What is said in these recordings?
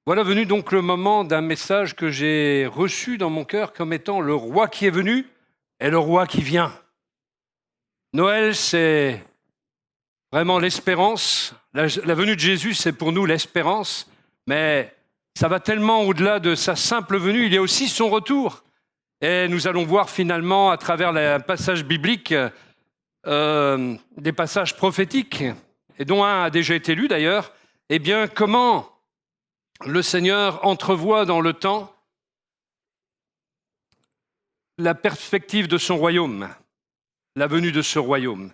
Voilà venu donc le moment d'un message que j'ai reçu dans mon cœur comme étant le roi qui est venu et le roi qui vient. Noël, c'est vraiment l'espérance. La venue de Jésus, c'est pour nous l'espérance, mais ça va tellement au-delà de sa simple venue, il y a aussi son retour. Et nous allons voir finalement, à travers les passages bibliques, des passages prophétiques, et dont un a déjà été lu d'ailleurs, eh bien, comment le Seigneur entrevoit dans le temps la perspective de son royaume, la venue de ce royaume.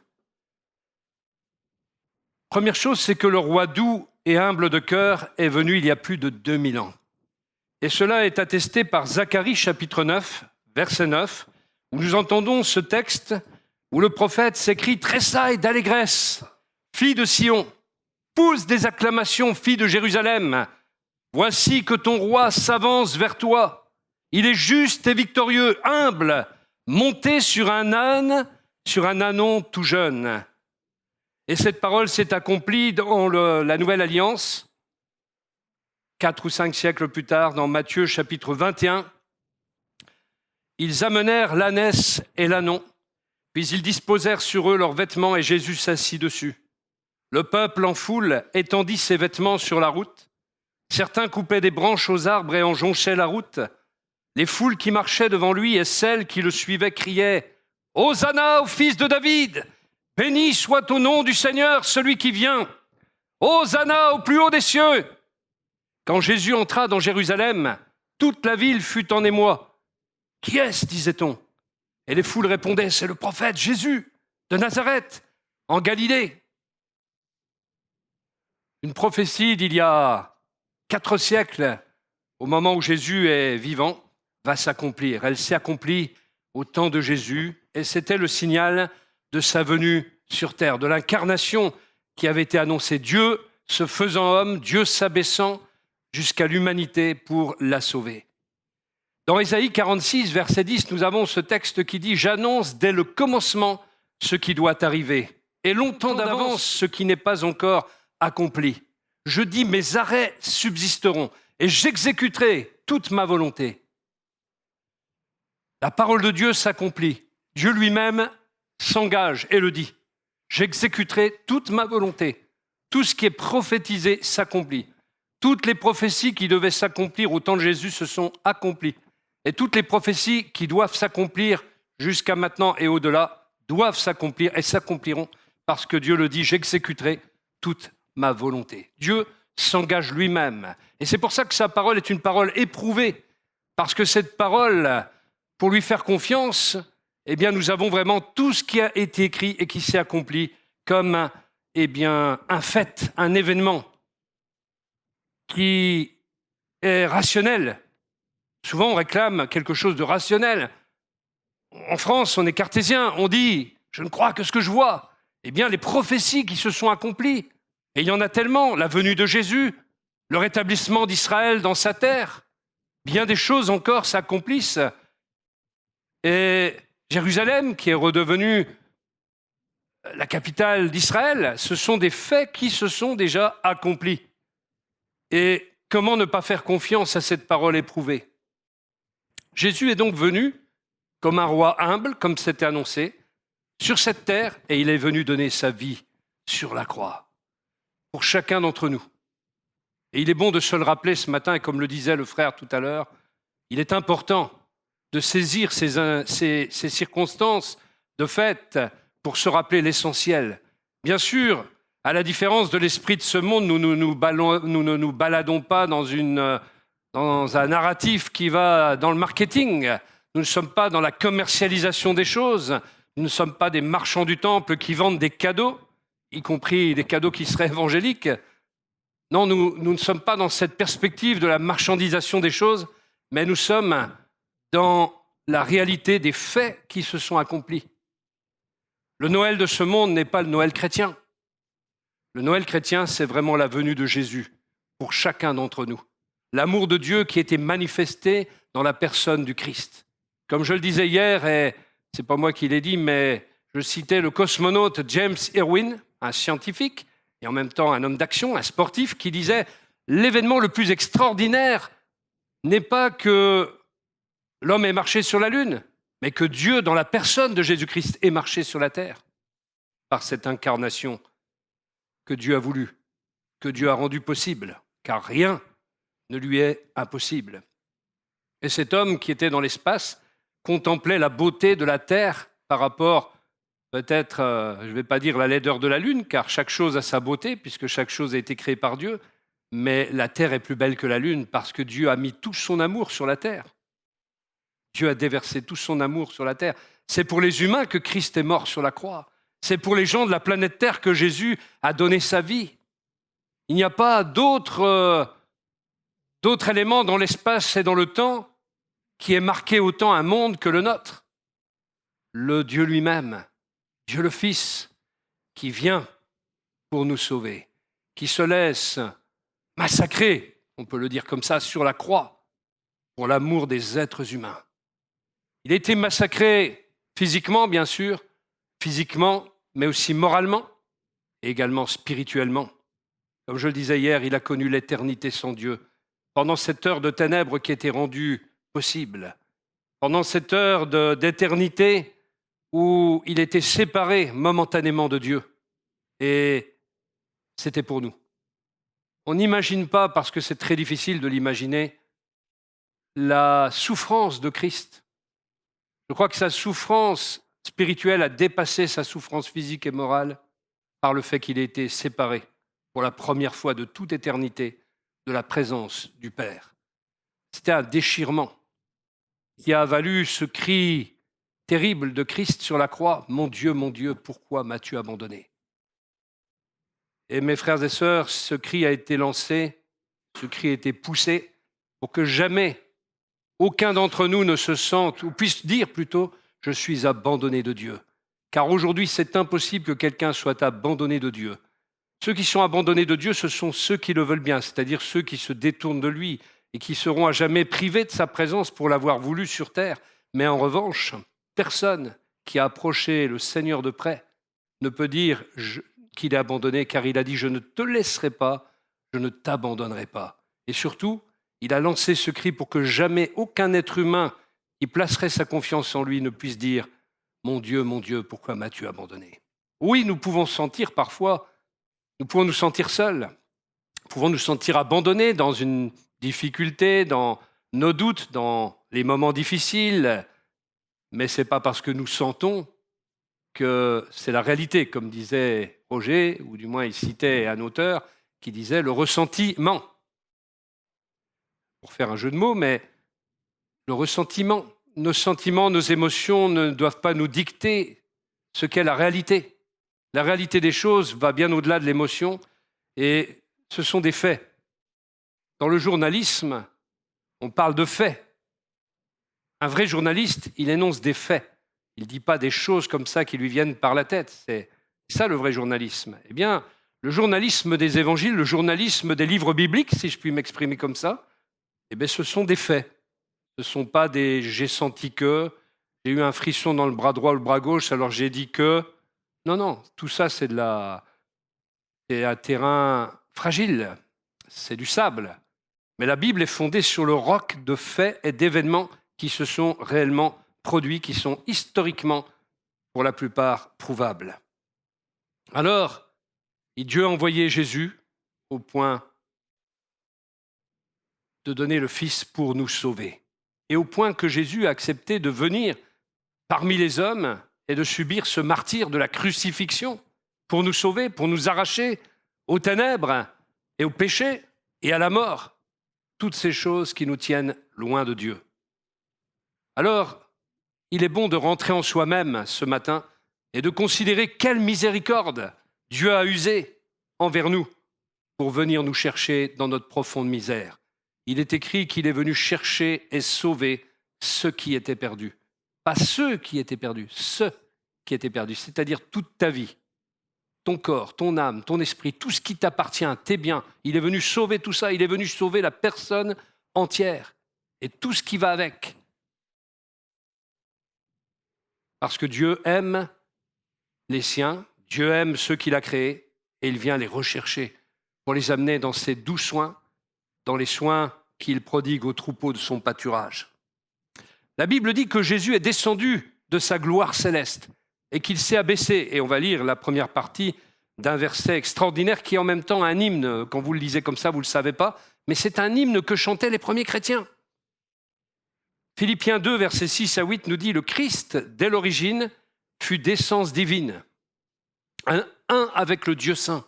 Première chose, c'est que le roi doux et humble de cœur est venu il y a plus de 2000 ans. Et cela est attesté par Zacharie chapitre 9, verset 9, où nous entendons ce texte où le prophète s'écrie « Tressaille d'allégresse, fille de Sion, pousse des acclamations, fille de Jérusalem. Voici que ton roi s'avance vers toi. Il est juste et victorieux, humble, monté sur un âne, sur un ânon tout jeune. » Et cette parole s'est accomplie dans la Nouvelle Alliance, 4 ou 5 siècles plus tard, dans Matthieu chapitre 21. Ils amenèrent l'ânesse et l'ânon, puis ils disposèrent sur eux leurs vêtements et Jésus s'assit dessus. Le peuple en foule étendit ses vêtements sur la route. Certains coupaient des branches aux arbres et en jonchaient la route. Les foules qui marchaient devant lui et celles qui le suivaient criaient « Hosanna au fils de David ! Béni soit au nom du Seigneur celui qui vient ! Hosanna au plus haut des cieux !» Quand Jésus entra dans Jérusalem, toute la ville fut en émoi. « Qui est-ce » disait-on. Et les foules répondaient « C'est le prophète Jésus de Nazareth, en Galilée. » Une prophétie d'il y a 4 siècles, au moment où Jésus est vivant, va s'accomplir. Elle s'est accomplie au temps de Jésus et c'était le signal de sa venue sur terre, de l'incarnation qui avait été annoncée. Dieu se faisant homme, Dieu s'abaissant jusqu'à l'humanité pour la sauver. Dans Ésaïe 46, verset 10, nous avons ce texte qui dit « J'annonce dès le commencement ce qui doit arriver, et longtemps d'avance ce qui n'est pas encore accompli. Je dis, mes arrêts subsisteront, et j'exécuterai toute ma volonté. » La parole de Dieu s'accomplit. Dieu lui-même s'engage et le dit. J'exécuterai toute ma volonté. Tout ce qui est prophétisé s'accomplit. Toutes les prophéties qui devaient s'accomplir au temps de Jésus se sont accomplies. Et toutes les prophéties qui doivent s'accomplir jusqu'à maintenant et au-delà doivent s'accomplir et s'accompliront parce que Dieu le dit, j'exécuterai toute ma volonté. Dieu s'engage lui-même. Et c'est pour ça que sa parole est une parole éprouvée. Parce que cette parole, pour lui faire confiance, eh bien, nous avons vraiment tout ce qui a été écrit et qui s'est accompli comme un fait, un événement qui est rationnel. Souvent, on réclame quelque chose de rationnel. En France, on est cartésien, on dit « je ne crois que ce que je vois ». Eh bien, les prophéties qui se sont accomplies, et il y en a tellement, la venue de Jésus, le rétablissement d'Israël dans sa terre, bien des choses encore s'accomplissent. Et Jérusalem, qui est redevenue la capitale d'Israël, ce sont des faits qui se sont déjà accomplis. Et comment ne pas faire confiance à cette parole éprouvée ? Jésus est donc venu comme un roi humble, comme c'était annoncé, sur cette terre, et il est venu donner sa vie sur la croix, pour chacun d'entre nous. Et il est bon de se le rappeler ce matin, et comme le disait le frère tout à l'heure, il est important de saisir ces circonstances de fait pour se rappeler l'essentiel. Bien sûr, à la différence de l'esprit de ce monde, nous ne nous baladons pas dans un narratif qui va dans le marketing. Nous ne sommes pas dans la commercialisation des choses. Nous ne sommes pas des marchands du temple qui vendent des cadeaux, y compris des cadeaux qui seraient évangéliques. Non, nous ne sommes pas dans cette perspective de la marchandisation des choses, mais nous sommes dans la réalité des faits qui se sont accomplis. Le Noël de ce monde n'est pas le Noël chrétien. Le Noël chrétien, c'est vraiment la venue de Jésus pour chacun d'entre nous. L'amour de Dieu qui était manifesté dans la personne du Christ. Comme je le disais hier, et ce n'est pas moi qui l'ai dit, mais je citais le cosmonaute James Irwin, un scientifique, et en même temps un homme d'action, un sportif, qui disait l'événement le plus extraordinaire n'est pas que l'homme ait marché sur la lune, mais que Dieu, dans la personne de Jésus-Christ, ait marché sur la terre par cette incarnation que Dieu a voulu, que Dieu a rendu possible, car rien ne lui est impossible. Et cet homme qui était dans l'espace contemplait la beauté de la terre par rapport, peut-être, je ne vais pas dire la laideur de la lune, car chaque chose a sa beauté, puisque chaque chose a été créée par Dieu, mais la terre est plus belle que la lune, parce que Dieu a mis tout son amour sur la terre. Dieu a déversé tout son amour sur la terre. C'est pour les humains que Christ est mort sur la croix. C'est pour les gens de la planète Terre que Jésus a donné sa vie. Il n'y a pas d'autres éléments dans l'espace et dans le temps qui ait marqué autant un monde que le nôtre. Le Dieu lui-même, Dieu le Fils, qui vient pour nous sauver, qui se laisse massacrer, on peut le dire comme ça, sur la croix, pour l'amour des êtres humains. Il a été massacré physiquement, bien sûr, physiquement, mais aussi moralement et également spirituellement. Comme je le disais hier, il a connu l'éternité sans Dieu. Pendant cette heure de ténèbres qui était rendue possible, pendant cette heure d'éternité où il était séparé momentanément de Dieu. Et c'était pour nous. On n'imagine pas, parce que c'est très difficile de l'imaginer, la souffrance de Christ. Je crois que sa souffrance spirituelle a dépassé sa souffrance physique et morale par le fait qu'il ait été séparé pour la première fois de toute éternité de la présence du Père. C'était un déchirement qui a valu ce cri terrible de Christ sur la croix, « Mon Dieu, pourquoi m'as-tu abandonné ?» Et mes frères et sœurs, ce cri a été lancé, ce cri a été poussé pour que jamais aucun d'entre nous ne se sente, ou puisse dire plutôt, « Je suis abandonné de Dieu ». Car aujourd'hui, c'est impossible que quelqu'un soit abandonné de Dieu. Ceux qui sont abandonnés de Dieu, ce sont ceux qui le veulent bien, c'est-à-dire ceux qui se détournent de lui et qui seront à jamais privés de sa présence pour l'avoir voulu sur terre. Mais en revanche, personne qui a approché le Seigneur de près ne peut dire qu'il est abandonné, car il a dit « Je ne te laisserai pas, je ne t'abandonnerai pas ». Et surtout, il a lancé ce cri pour que jamais aucun être humain qui placerait sa confiance en lui ne puisse dire « Mon Dieu, pourquoi m'as-tu abandonné ?» Oui, nous pouvons sentir parfois, nous pouvons nous sentir seuls, nous pouvons nous sentir abandonnés dans une difficulté, dans nos doutes, dans les moments difficiles, mais ce n'est pas parce que nous sentons que c'est la réalité, comme disait Roger, ou du moins il citait un auteur qui disait « le ressentiment ». Pour faire un jeu de mots, mais le ressentiment, nos sentiments, nos émotions ne doivent pas nous dicter ce qu'est la réalité. La réalité des choses va bien au-delà de l'émotion et ce sont des faits. Dans le journalisme, on parle de faits. Un vrai journaliste, il énonce des faits. Il ne dit pas des choses comme ça qui lui viennent par la tête. C'est ça le vrai journalisme. Eh bien, le journalisme des évangiles, le journalisme des livres bibliques, si je puis m'exprimer comme ça, eh bien, ce sont des faits. Ce ne sont pas des « j'ai senti que », j'ai eu un frisson dans le bras droit ou le bras gauche, alors j'ai dit que… Non, tout ça, c'est un terrain fragile, c'est du sable. Mais la Bible est fondée sur le roc de faits et d'événements qui se sont réellement produits, qui sont historiquement, pour la plupart, prouvables. Alors, Dieu a envoyé Jésus au point de donner le Fils pour nous sauver. Et au point que Jésus a accepté de venir parmi les hommes et de subir ce martyre de la crucifixion pour nous sauver, pour nous arracher aux ténèbres et au péché et à la mort, toutes ces choses qui nous tiennent loin de Dieu. Alors, il est bon de rentrer en soi-même ce matin et de considérer quelle miséricorde Dieu a usée envers nous pour venir nous chercher dans notre profonde misère. Il est écrit qu'il est venu chercher et sauver ceux qui étaient perdus. Pas ceux qui étaient perdus, ceux qui étaient perdus, c'est-à-dire toute ta vie, ton corps, ton âme, ton esprit, tout ce qui t'appartient, tes biens. Il est venu sauver tout ça, il est venu sauver la personne entière et tout ce qui va avec. Parce que Dieu aime les siens, Dieu aime ceux qu'il a créés et il vient les rechercher pour les amener dans ses doux soins dans les soins qu'il prodigue aux troupeaux de son pâturage. La Bible dit que Jésus est descendu de sa gloire céleste et qu'il s'est abaissé. Et on va lire la première partie d'un verset extraordinaire qui est en même temps un hymne. Quand vous le lisez comme ça, vous ne le savez pas, mais c'est un hymne que chantaient les premiers chrétiens. Philippiens 2, versets 6 à 8 nous dit « Le Christ, dès l'origine, fut d'essence divine, un avec le Dieu saint.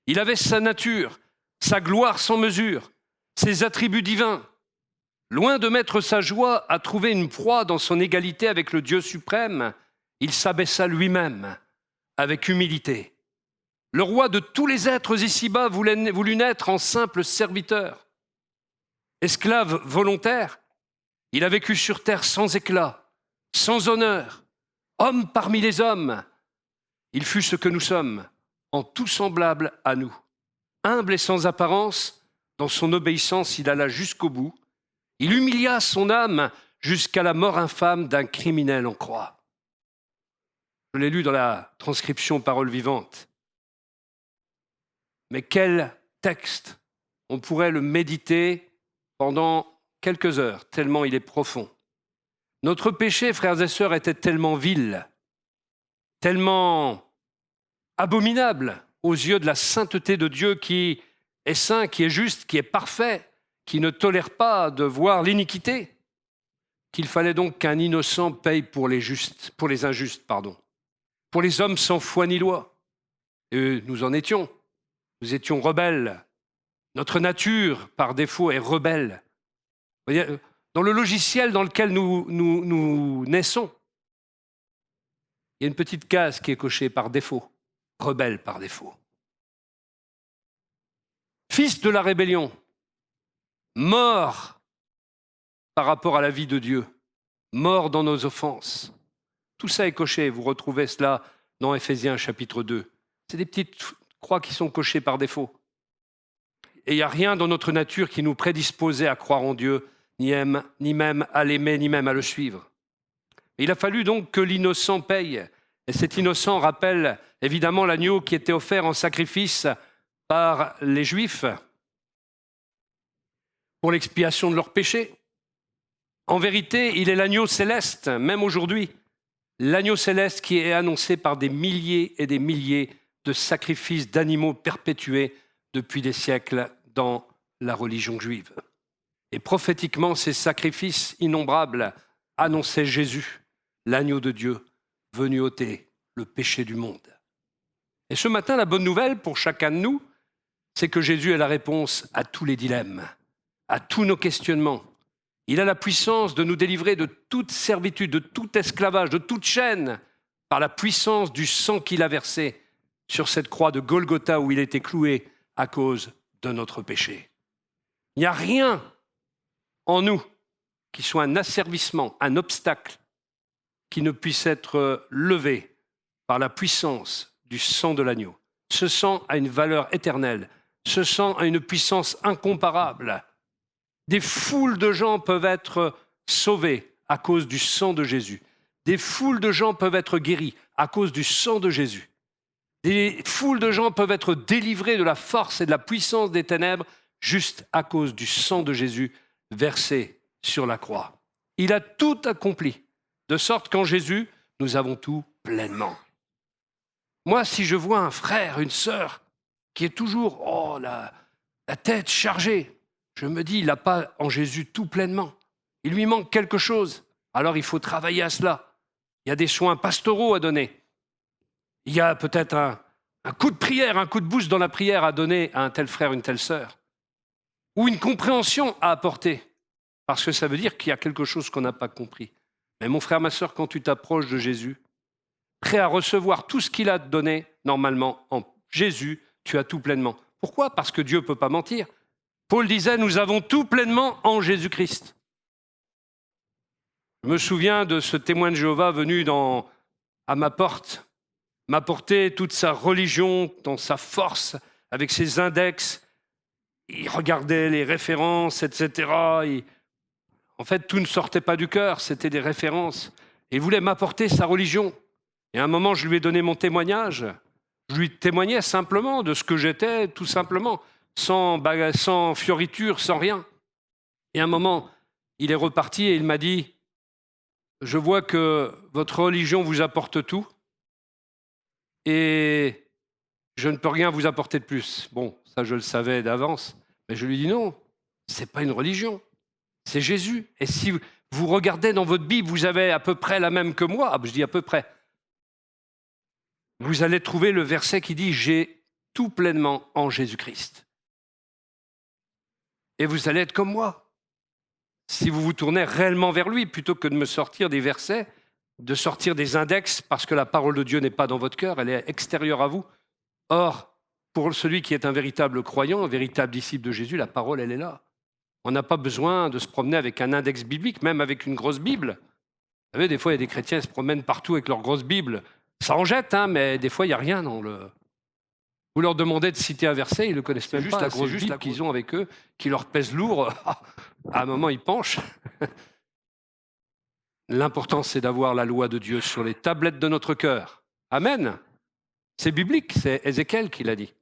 Il avait sa nature, sa gloire sans mesure, ses attributs divins. Loin de mettre sa joie à trouver une proie dans son égalité avec le Dieu suprême, il s'abaissa lui-même avec humilité. Le roi de tous les êtres ici-bas voulut naître en simple serviteur. Esclave volontaire, il a vécu sur terre sans éclat, sans honneur, homme parmi les hommes. Il fut ce que nous sommes, en tout semblable à nous. Humble et sans apparence, dans son obéissance, il alla jusqu'au bout. Il humilia son âme jusqu'à la mort infâme d'un criminel en croix. » Je l'ai lu dans la transcription Parole vivante. Mais quel texte! On pourrait le méditer pendant quelques heures, tellement il est profond. Notre péché, frères et sœurs, était tellement vil, tellement abominable aux yeux de la sainteté de Dieu qui est saint, qui est juste, qui est parfait, qui ne tolère pas de voir l'iniquité, qu'il fallait donc qu'un innocent paye pour les injustes. Pour les hommes sans foi ni loi. Et nous en étions. Nous étions rebelles. Notre nature, par défaut, est rebelle. Vous voyez, dans le logiciel dans lequel nous naissons, il y a une petite case qui est cochée par défaut. Rebelle par défaut. Fils de la rébellion, mort par rapport à la vie de Dieu, mort dans nos offenses. Tout ça est coché, vous retrouvez cela dans Éphésiens chapitre 2. C'est des petites croix qui sont cochées par défaut. Et il n'y a rien dans notre nature qui nous prédisposait à croire en Dieu, ni même à l'aimer, ni même à le suivre. Et il a fallu donc que l'innocent paye. Et cet innocent rappelle évidemment l'agneau qui était offert en sacrifice par les Juifs pour l'expiation de leurs péchés. En vérité, il est l'agneau céleste, même aujourd'hui, l'agneau céleste qui est annoncé par des milliers et des milliers de sacrifices d'animaux perpétués depuis des siècles dans la religion juive. Et prophétiquement, ces sacrifices innombrables annonçaient Jésus, l'agneau de Dieu, venu ôter le péché du monde. Et ce matin, la bonne nouvelle pour chacun de nous, c'est que Jésus est la réponse à tous les dilemmes, à tous nos questionnements. Il a la puissance de nous délivrer de toute servitude, de tout esclavage, de toute chaîne, par la puissance du sang qu'il a versé sur cette croix de Golgotha où il était cloué à cause de notre péché. Il n'y a rien en nous qui soit un asservissement, un obstacle, qui ne puisse être levé par la puissance du sang de l'agneau. Ce sang a une valeur éternelle, ce sang a une puissance incomparable. Des foules de gens peuvent être sauvés à cause du sang de Jésus. Des foules de gens peuvent être guéris à cause du sang de Jésus. Des foules de gens peuvent être délivrés de la force et de la puissance des ténèbres juste à cause du sang de Jésus versé sur la croix. Il a tout accompli, de sorte qu'en Jésus, nous avons tout pleinement. Moi, si je vois un frère, une sœur, qui est toujours la tête chargée, je me dis, il n'a pas en Jésus tout pleinement. Il lui manque quelque chose. Alors il faut travailler à cela. Il y a des soins pastoraux à donner. Il y a peut-être un coup de prière, un coup de boost dans la prière à donner à un tel frère, une telle sœur. Ou une compréhension à apporter. Parce que ça veut dire qu'il y a quelque chose qu'on n'a pas compris. Mais mon frère, ma sœur, quand tu t'approches de Jésus, prêt à recevoir tout ce qu'il a donné, normalement, en Jésus, tu as tout pleinement. Pourquoi ? Parce que Dieu ne peut pas mentir. Paul disait, nous avons tout pleinement en Jésus-Christ. Je me souviens de ce témoin de Jéhovah venu à ma porte, m'apporter toute sa religion, dans sa force, avec ses index. Il regardait les références, etc. En fait, tout ne sortait pas du cœur, c'était des références. Et il voulait m'apporter sa religion. Et à un moment, je lui ai donné mon témoignage. Je lui témoignais simplement de ce que j'étais, tout simplement. sans fioriture, sans rien. Et à un moment, il est reparti et il m'a dit, je vois que votre religion vous apporte tout et je ne peux rien vous apporter de plus. Bon, ça je le savais d'avance, mais je lui dis non, c'est pas une religion, c'est Jésus. Et si vous regardez dans votre Bible, vous avez à peu près la même que moi, je dis à peu près, vous allez trouver le verset qui dit « J'ai tout pleinement en Jésus-Christ ». Et vous allez être comme moi. Si vous vous tournez réellement vers lui, plutôt que de me sortir des versets, de sortir des index, parce que la parole de Dieu n'est pas dans votre cœur, elle est extérieure à vous. Or, pour celui qui est un véritable croyant, un véritable disciple de Jésus, la parole, elle est là. On n'a pas besoin de se promener avec un index biblique, même avec une grosse Bible. Vous savez, des fois, il y a des chrétiens qui se promènent partout avec leur grosse Bible. Ça en jette, mais des fois, il n'y a rien dans le... Vous leur demandez de citer un verset, ils ne le connaissent même pas. La grosse Bible qu'ils ont avec eux, qui leur pèse lourd. À un moment, ils penchent. L'important, c'est d'avoir la loi de Dieu sur les tablettes de notre cœur. Amen. C'est biblique, c'est Ézéchiel qui l'a dit.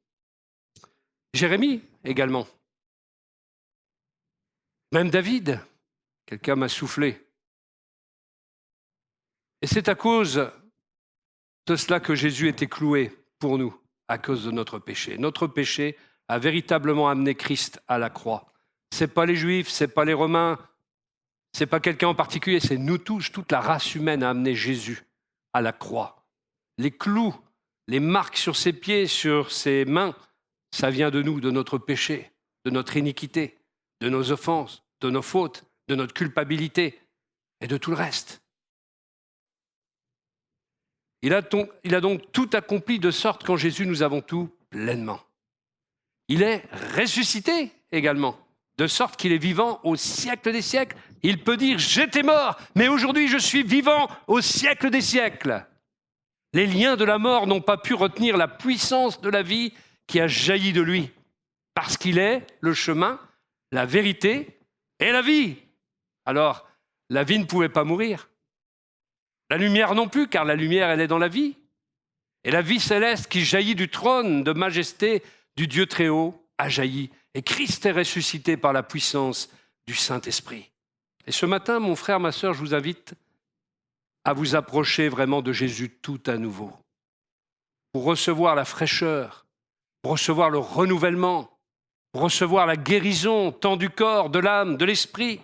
Jérémie également. Même David, quelqu'un m'a soufflé. Et c'est à cause de cela que Jésus était cloué pour nous, à cause de notre péché. Notre péché a véritablement amené Christ à la croix. Ce n'est pas les Juifs, ce n'est pas les Romains, ce n'est pas quelqu'un en particulier, c'est nous tous, toute la race humaine a amené Jésus à la croix. Les clous, les marques sur ses pieds, sur ses mains, ça vient de nous, de notre péché, de notre iniquité, de nos offenses, de nos fautes, de notre culpabilité et de tout le reste. Il a donc tout accompli de sorte qu'en Jésus, nous avons tout pleinement. Il est ressuscité également, de sorte qu'il est vivant au siècle des siècles. Il peut dire « J'étais mort, mais aujourd'hui je suis vivant au siècle des siècles ». Les liens de la mort n'ont pas pu retenir la puissance de la vie qui a jailli de lui, parce qu'il est le chemin, la vérité et la vie. Alors, la vie ne pouvait pas mourir. La lumière non plus, car la lumière, elle est dans la vie. Et la vie céleste qui jaillit du trône de majesté du Dieu très haut a jailli. Et Christ est ressuscité par la puissance du Saint-Esprit. Et ce matin, mon frère, ma sœur, je vous invite à vous approcher vraiment de Jésus tout à nouveau, pour recevoir la fraîcheur, pour recevoir le renouvellement, pour recevoir la guérison tant du corps, de l'âme, de l'esprit.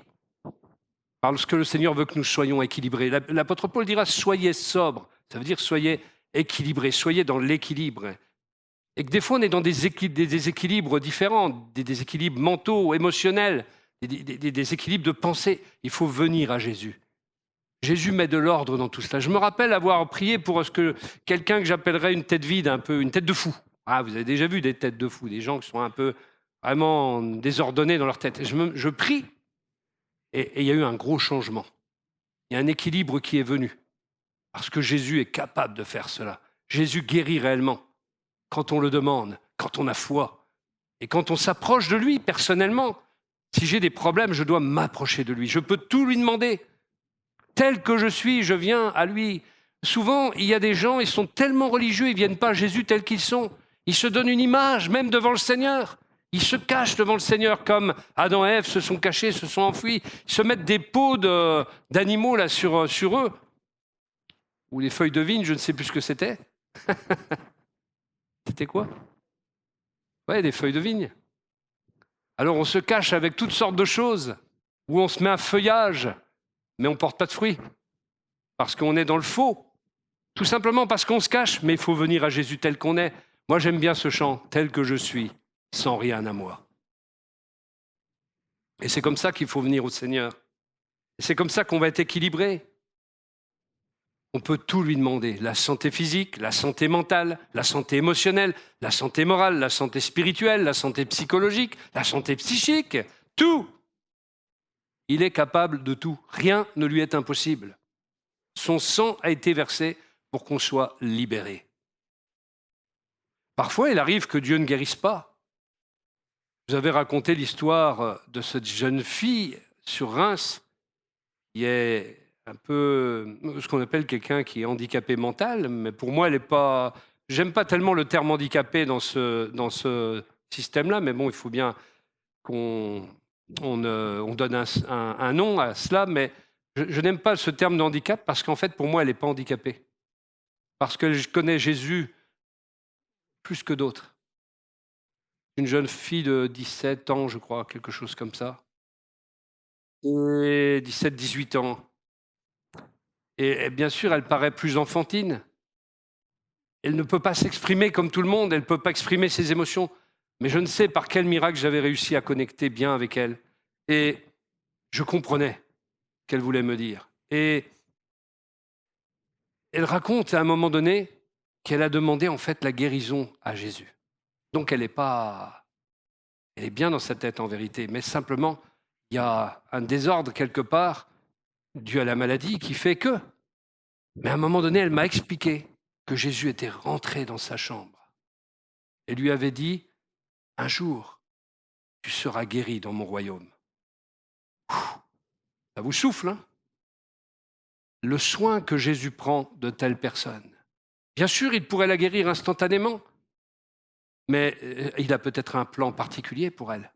Parce que le Seigneur veut que nous soyons équilibrés. L'apôtre Paul dira « soyez sobres ». Ça veut dire « soyez équilibrés », soyez dans l'équilibre. Et que des fois, on est dans des déséquilibres différents, des déséquilibres mentaux, émotionnels, des déséquilibres de pensée. Il faut venir à Jésus. Jésus met de l'ordre dans tout cela. Je me rappelle avoir prié pour quelqu'un que j'appellerais une tête vide, un peu une tête de fou. Ah, vous avez déjà vu des têtes de fou, des gens qui sont un peu vraiment désordonnés dans leur tête. Et je prie. Et il y a eu un gros changement. Il y a un équilibre qui est venu. Parce que Jésus est capable de faire cela. Jésus guérit réellement. Quand on le demande, quand on a foi. Et quand on s'approche de lui personnellement. Si j'ai des problèmes, je dois m'approcher de lui. Je peux tout lui demander. Tel que je suis, je viens à lui. Souvent, il y a des gens, ils sont tellement religieux, ils ne viennent pas à Jésus tel qu'ils sont. Ils se donnent une image, même devant le Seigneur. Ils se cachent devant le Seigneur comme Adam et Ève se sont cachés, se sont enfuis. Ils se mettent des peaux d'animaux là sur eux. Ou les feuilles de vigne, je ne sais plus ce que c'était. C'était quoi? Ouais, des feuilles de vigne. Alors on se cache avec toutes sortes de choses. Ou on se met un feuillage, mais on ne porte pas de fruits. Parce qu'on est dans le faux. Tout simplement parce qu'on se cache, mais il faut venir à Jésus tel qu'on est. Moi j'aime bien ce chant, tel que je suis. Sans rien à moi. Et c'est comme ça qu'il faut venir au Seigneur. Et c'est comme ça qu'on va être équilibré. On peut tout lui demander, la santé physique, la santé mentale, la santé émotionnelle, la santé morale, la santé spirituelle, la santé psychologique, la santé psychique, tout. Il est capable de tout. Rien ne lui est impossible. Son sang a été versé pour qu'on soit libéré. Parfois, il arrive que Dieu ne guérisse pas. Vous avez raconté l'histoire de cette jeune fille sur Reims qui est un peu ce qu'on appelle quelqu'un qui est handicapé mental, mais pour moi, elle n'est pas... J'aime pas tellement le terme handicapé dans ce système-là, mais bon, il faut bien qu'on on donne un nom à cela, mais je n'aime pas ce terme de handicap parce qu'en fait, pour moi, elle n'est pas handicapée. Parce que je connais Jésus plus que d'autres. Une jeune fille de 17 ans, je crois, quelque chose comme ça. Et 17-18 ans. Et bien sûr, elle paraît plus enfantine. Elle ne peut pas s'exprimer comme tout le monde, elle ne peut pas exprimer ses émotions. Mais je ne sais par quel miracle j'avais réussi à connecter bien avec elle. Et je comprenais ce qu'elle voulait me dire. Et elle raconte à un moment donné qu'elle a demandé en fait la guérison à Jésus. Donc elle est bien dans sa tête en vérité, mais simplement il y a un désordre quelque part dû à la maladie qui fait que. Mais à un moment donné, elle m'a expliqué que Jésus était rentré dans sa chambre et lui avait dit, un jour, tu seras guéri dans mon royaume. Ça vous souffle, hein? Le soin que Jésus prend de telle personne. Bien sûr, il pourrait la guérir instantanément, mais il a peut-être un plan particulier pour elle.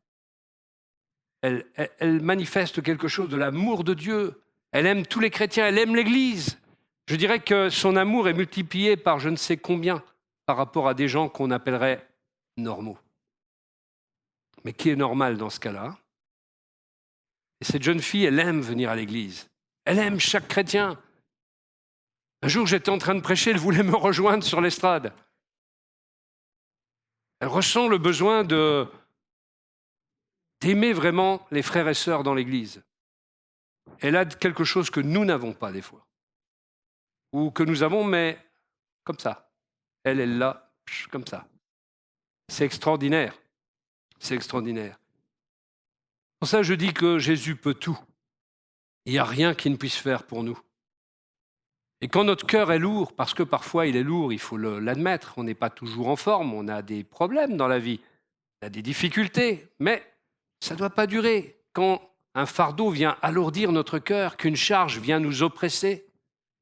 Elle manifeste quelque chose de l'amour de Dieu. Elle aime tous les chrétiens, elle aime l'Église. Je dirais que son amour est multiplié par je ne sais combien par rapport à des gens qu'on appellerait normaux. Mais qui est normal dans ce cas-là? Et cette jeune fille, elle aime venir à l'Église. Elle aime chaque chrétien. Un jour, j'étais en train de prêcher, elle voulait me rejoindre sur l'estrade. Elle ressent le besoin d'aimer vraiment les frères et sœurs dans l'Église. Elle a quelque chose que nous n'avons pas des fois. Ou que nous avons, mais comme ça. Elle l'a, comme ça. C'est extraordinaire. C'est extraordinaire. Pour ça, je dis que Jésus peut tout. Il n'y a rien qu'il ne puisse faire pour nous. Et quand notre cœur est lourd, parce que parfois il est lourd, il faut l'admettre, on n'est pas toujours en forme, on a des problèmes dans la vie, on a des difficultés, mais ça ne doit pas durer. Quand un fardeau vient alourdir notre cœur, qu'une charge vient nous oppresser,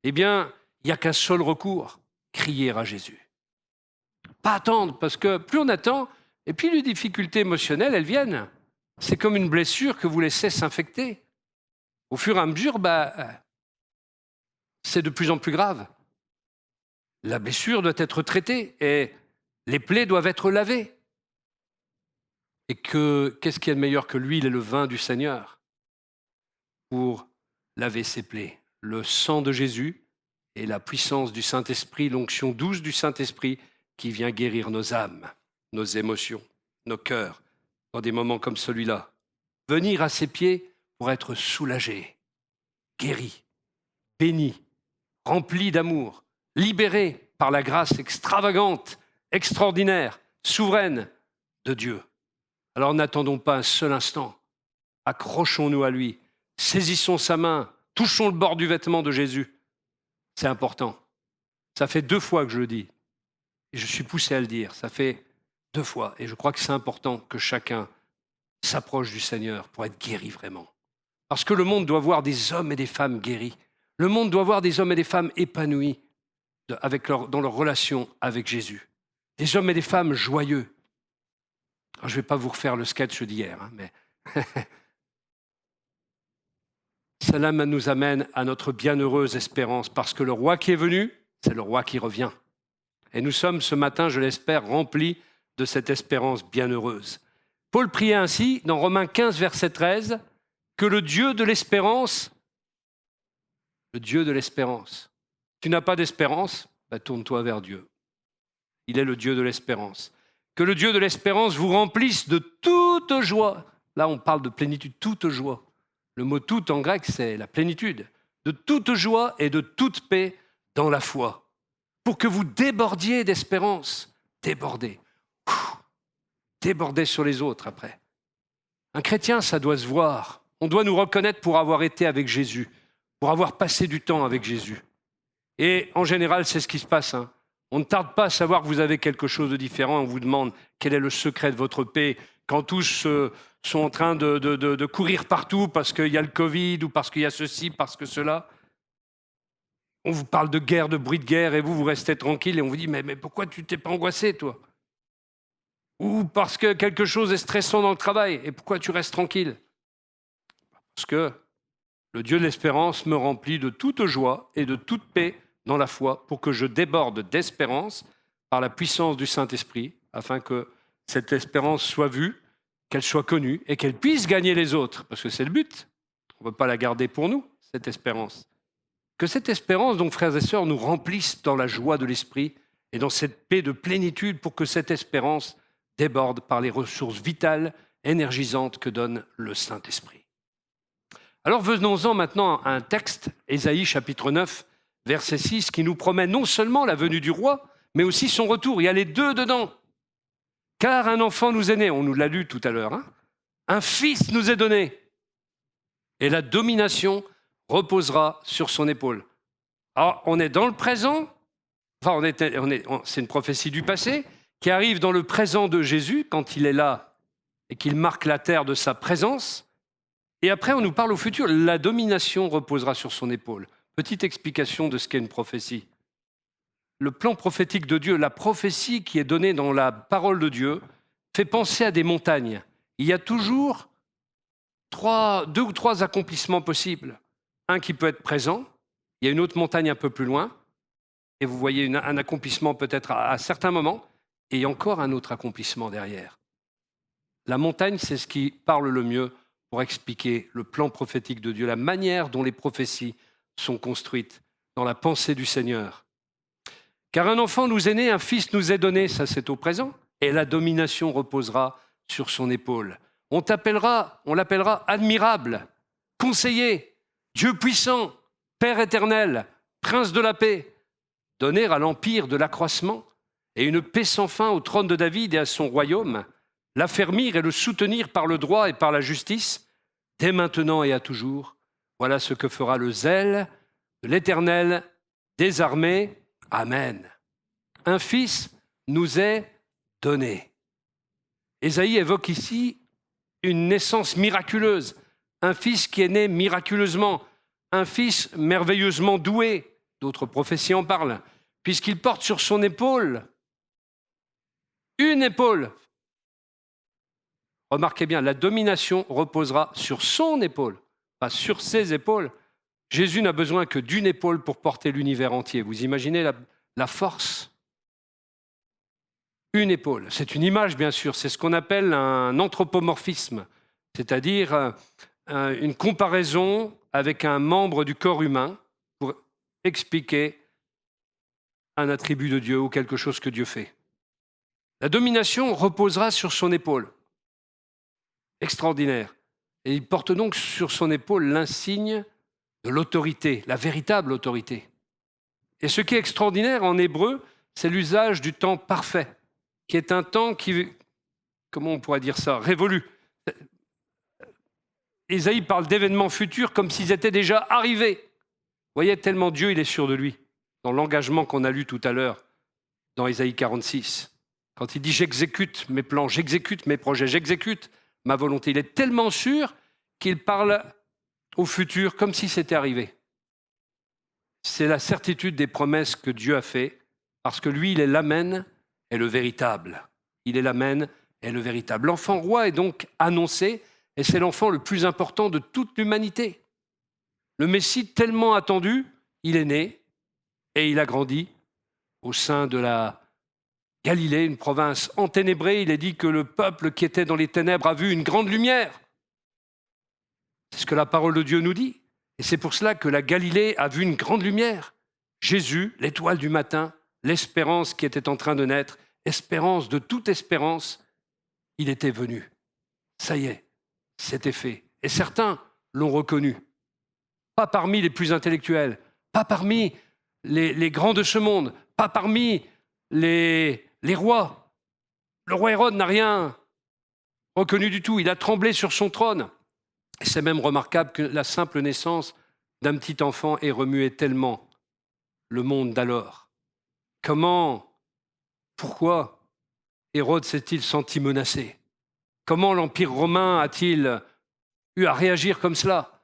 eh bien, il n'y a qu'un seul recours, crier à Jésus. Pas attendre, parce que plus on attend, et puis les difficultés émotionnelles, elles viennent. C'est comme une blessure que vous laissez s'infecter. Au fur et à mesure, c'est de plus en plus grave. La blessure doit être traitée et les plaies doivent être lavées. Et qu'est-ce qui est de meilleur que l'huile et le vin du Seigneur pour laver ses plaies? Le sang de Jésus et la puissance du Saint-Esprit, l'onction douce du Saint-Esprit qui vient guérir nos âmes, nos émotions, nos cœurs, dans des moments comme celui-là. Venir à ses pieds pour être soulagé, guéri, béni, rempli d'amour, libéré par la grâce extravagante, extraordinaire, souveraine de Dieu. Alors n'attendons pas un seul instant, accrochons-nous à lui, saisissons sa main, touchons le bord du vêtement de Jésus. C'est important. Ça fait 2 fois que je le dis, et je suis poussé à le dire, ça fait 2 fois, et je crois que c'est important que chacun s'approche du Seigneur pour être guéri vraiment. Parce que le monde doit voir des hommes et des femmes guéris. Le monde doit voir des hommes et des femmes épanouis dans leur relation avec Jésus. Des hommes et des femmes joyeux. Alors, je ne vais pas vous refaire le sketch d'hier, mais cela nous amène à notre bienheureuse espérance, parce que le roi qui est venu, c'est le roi qui revient. Et nous sommes ce matin, je l'espère, remplis de cette espérance bienheureuse. Paul priait ainsi, dans Romains 15, verset 13, que le Dieu de l'espérance, tu n'as pas d'espérance, tourne-toi vers Dieu. Il est le Dieu de l'espérance. Que le Dieu de l'espérance vous remplisse de toute joie. Là, on parle de plénitude, toute joie. Le mot « toute » en grec, c'est la plénitude. De toute joie et de toute paix dans la foi. Pour que vous débordiez d'espérance. Débordez. Débordez sur les autres après. Un chrétien, ça doit se voir. On doit nous reconnaître pour avoir été avec Jésus, pour avoir passé du temps avec Jésus. Et en général, c'est ce qui se passe. On ne tarde pas à savoir que vous avez quelque chose de différent. On vous demande quel est le secret de votre paix quand tous sont en train de courir partout parce qu'il y a le Covid ou parce qu'il y a ceci, parce que cela. On vous parle de guerre, de bruit de guerre, et vous restez tranquille et on vous dit « Mais pourquoi tu t'es pas angoissé, toi ?» ou parce que quelque chose est stressant dans le travail. Et pourquoi tu restes tranquille? Parce que le Dieu de l'espérance me remplit de toute joie et de toute paix dans la foi pour que je déborde d'espérance par la puissance du Saint-Esprit, afin que cette espérance soit vue, qu'elle soit connue et qu'elle puisse gagner les autres, parce que c'est le but. On ne veut pas la garder pour nous, cette espérance. Que cette espérance, donc, frères et sœurs, nous remplisse dans la joie de l'esprit et dans cette paix de plénitude pour que cette espérance déborde par les ressources vitales, énergisantes que donne le Saint-Esprit. Alors venons-en maintenant à un texte, Ésaïe chapitre 9, verset 6, qui nous promet non seulement la venue du roi, mais aussi son retour. Il y a les deux dedans. Car un enfant nous est né, on nous l'a lu tout à l'heure, hein, un fils nous est donné, et la domination reposera sur son épaule. Alors, on est dans le présent, c'est une prophétie du passé, qui arrive dans le présent de Jésus, quand il est là et qu'il marque la terre de sa présence. Et après, on nous parle au futur, la domination reposera sur son épaule. Petite explication de ce qu'est une prophétie. Le plan prophétique de Dieu, la prophétie qui est donnée dans la parole de Dieu, fait penser à des montagnes. Il y a toujours deux ou trois accomplissements possibles. Un qui peut être présent, il y a une autre montagne un peu plus loin, et vous voyez un accomplissement peut-être à certains moments, et encore un autre accomplissement derrière. La montagne, c'est ce qui parle le mieux pour expliquer le plan prophétique de Dieu, la manière dont les prophéties sont construites dans la pensée du Seigneur. Car un enfant nous est né, un fils nous est donné, ça c'est au présent, et la domination reposera sur son épaule. On l'appellera admirable, conseiller, Dieu puissant, Père éternel, Prince de la paix, donner à l'empire de l'accroissement et une paix sans fin au trône de David et à son royaume, l'affermir et le soutenir par le droit et par la justice, dès maintenant et à toujours. Voilà ce que fera le zèle de l'Éternel des armées. Amen. Un fils nous est donné. Ésaïe évoque ici une naissance miraculeuse, un fils qui est né miraculeusement, un fils merveilleusement doué, d'autres prophéties en parlent, puisqu'il porte sur son épaule une épaule. Remarquez bien, la domination reposera sur son épaule, pas sur ses épaules. Jésus n'a besoin que d'une épaule pour porter l'univers entier. Vous imaginez la force? Une épaule. C'est une image, bien sûr. C'est ce qu'on appelle un anthropomorphisme, c'est-à-dire une comparaison avec un membre du corps humain pour expliquer un attribut de Dieu ou quelque chose que Dieu fait. La domination reposera sur son épaule. Extraordinaire. Et il porte donc sur son épaule l'insigne de l'autorité, la véritable autorité. Et ce qui est extraordinaire en hébreu, c'est l'usage du temps parfait, qui est un temps qui, comment on pourrait dire ça, révolu. Ésaïe parle d'événements futurs comme s'ils étaient déjà arrivés. Vous voyez, tellement Dieu, il est sûr de lui, dans l'engagement qu'on a lu tout à l'heure, dans Ésaïe 46. Quand il dit « j'exécute mes plans, j'exécute mes projets, j'exécute ma volonté », il est tellement sûr qu'il parle au futur comme si c'était arrivé. C'est la certitude des promesses que Dieu a fait, parce que lui, il est l'amen et le véritable. Il est l'amen et le véritable. L'enfant roi est donc annoncé, et c'est l'enfant le plus important de toute l'humanité. Le Messie tellement attendu, il est né et il a grandi au sein de la Galilée, une province enténébrée. Il est dit que le peuple qui était dans les ténèbres a vu une grande lumière. C'est ce que la parole de Dieu nous dit. Et c'est pour cela que la Galilée a vu une grande lumière. Jésus, l'étoile du matin, l'espérance qui était en train de naître, espérance de toute espérance, il était venu. Ça y est, c'était fait. Et certains l'ont reconnu. Pas parmi les plus intellectuels, pas parmi les grands de ce monde, pas parmi les rois. Le roi Hérode n'a rien reconnu du tout. Il a tremblé sur son trône. Et c'est même remarquable que la simple naissance d'un petit enfant ait remué tellement le monde d'alors. Comment, pourquoi Hérode s'est-il senti menacé? Comment l'Empire romain a-t-il eu à réagir comme cela?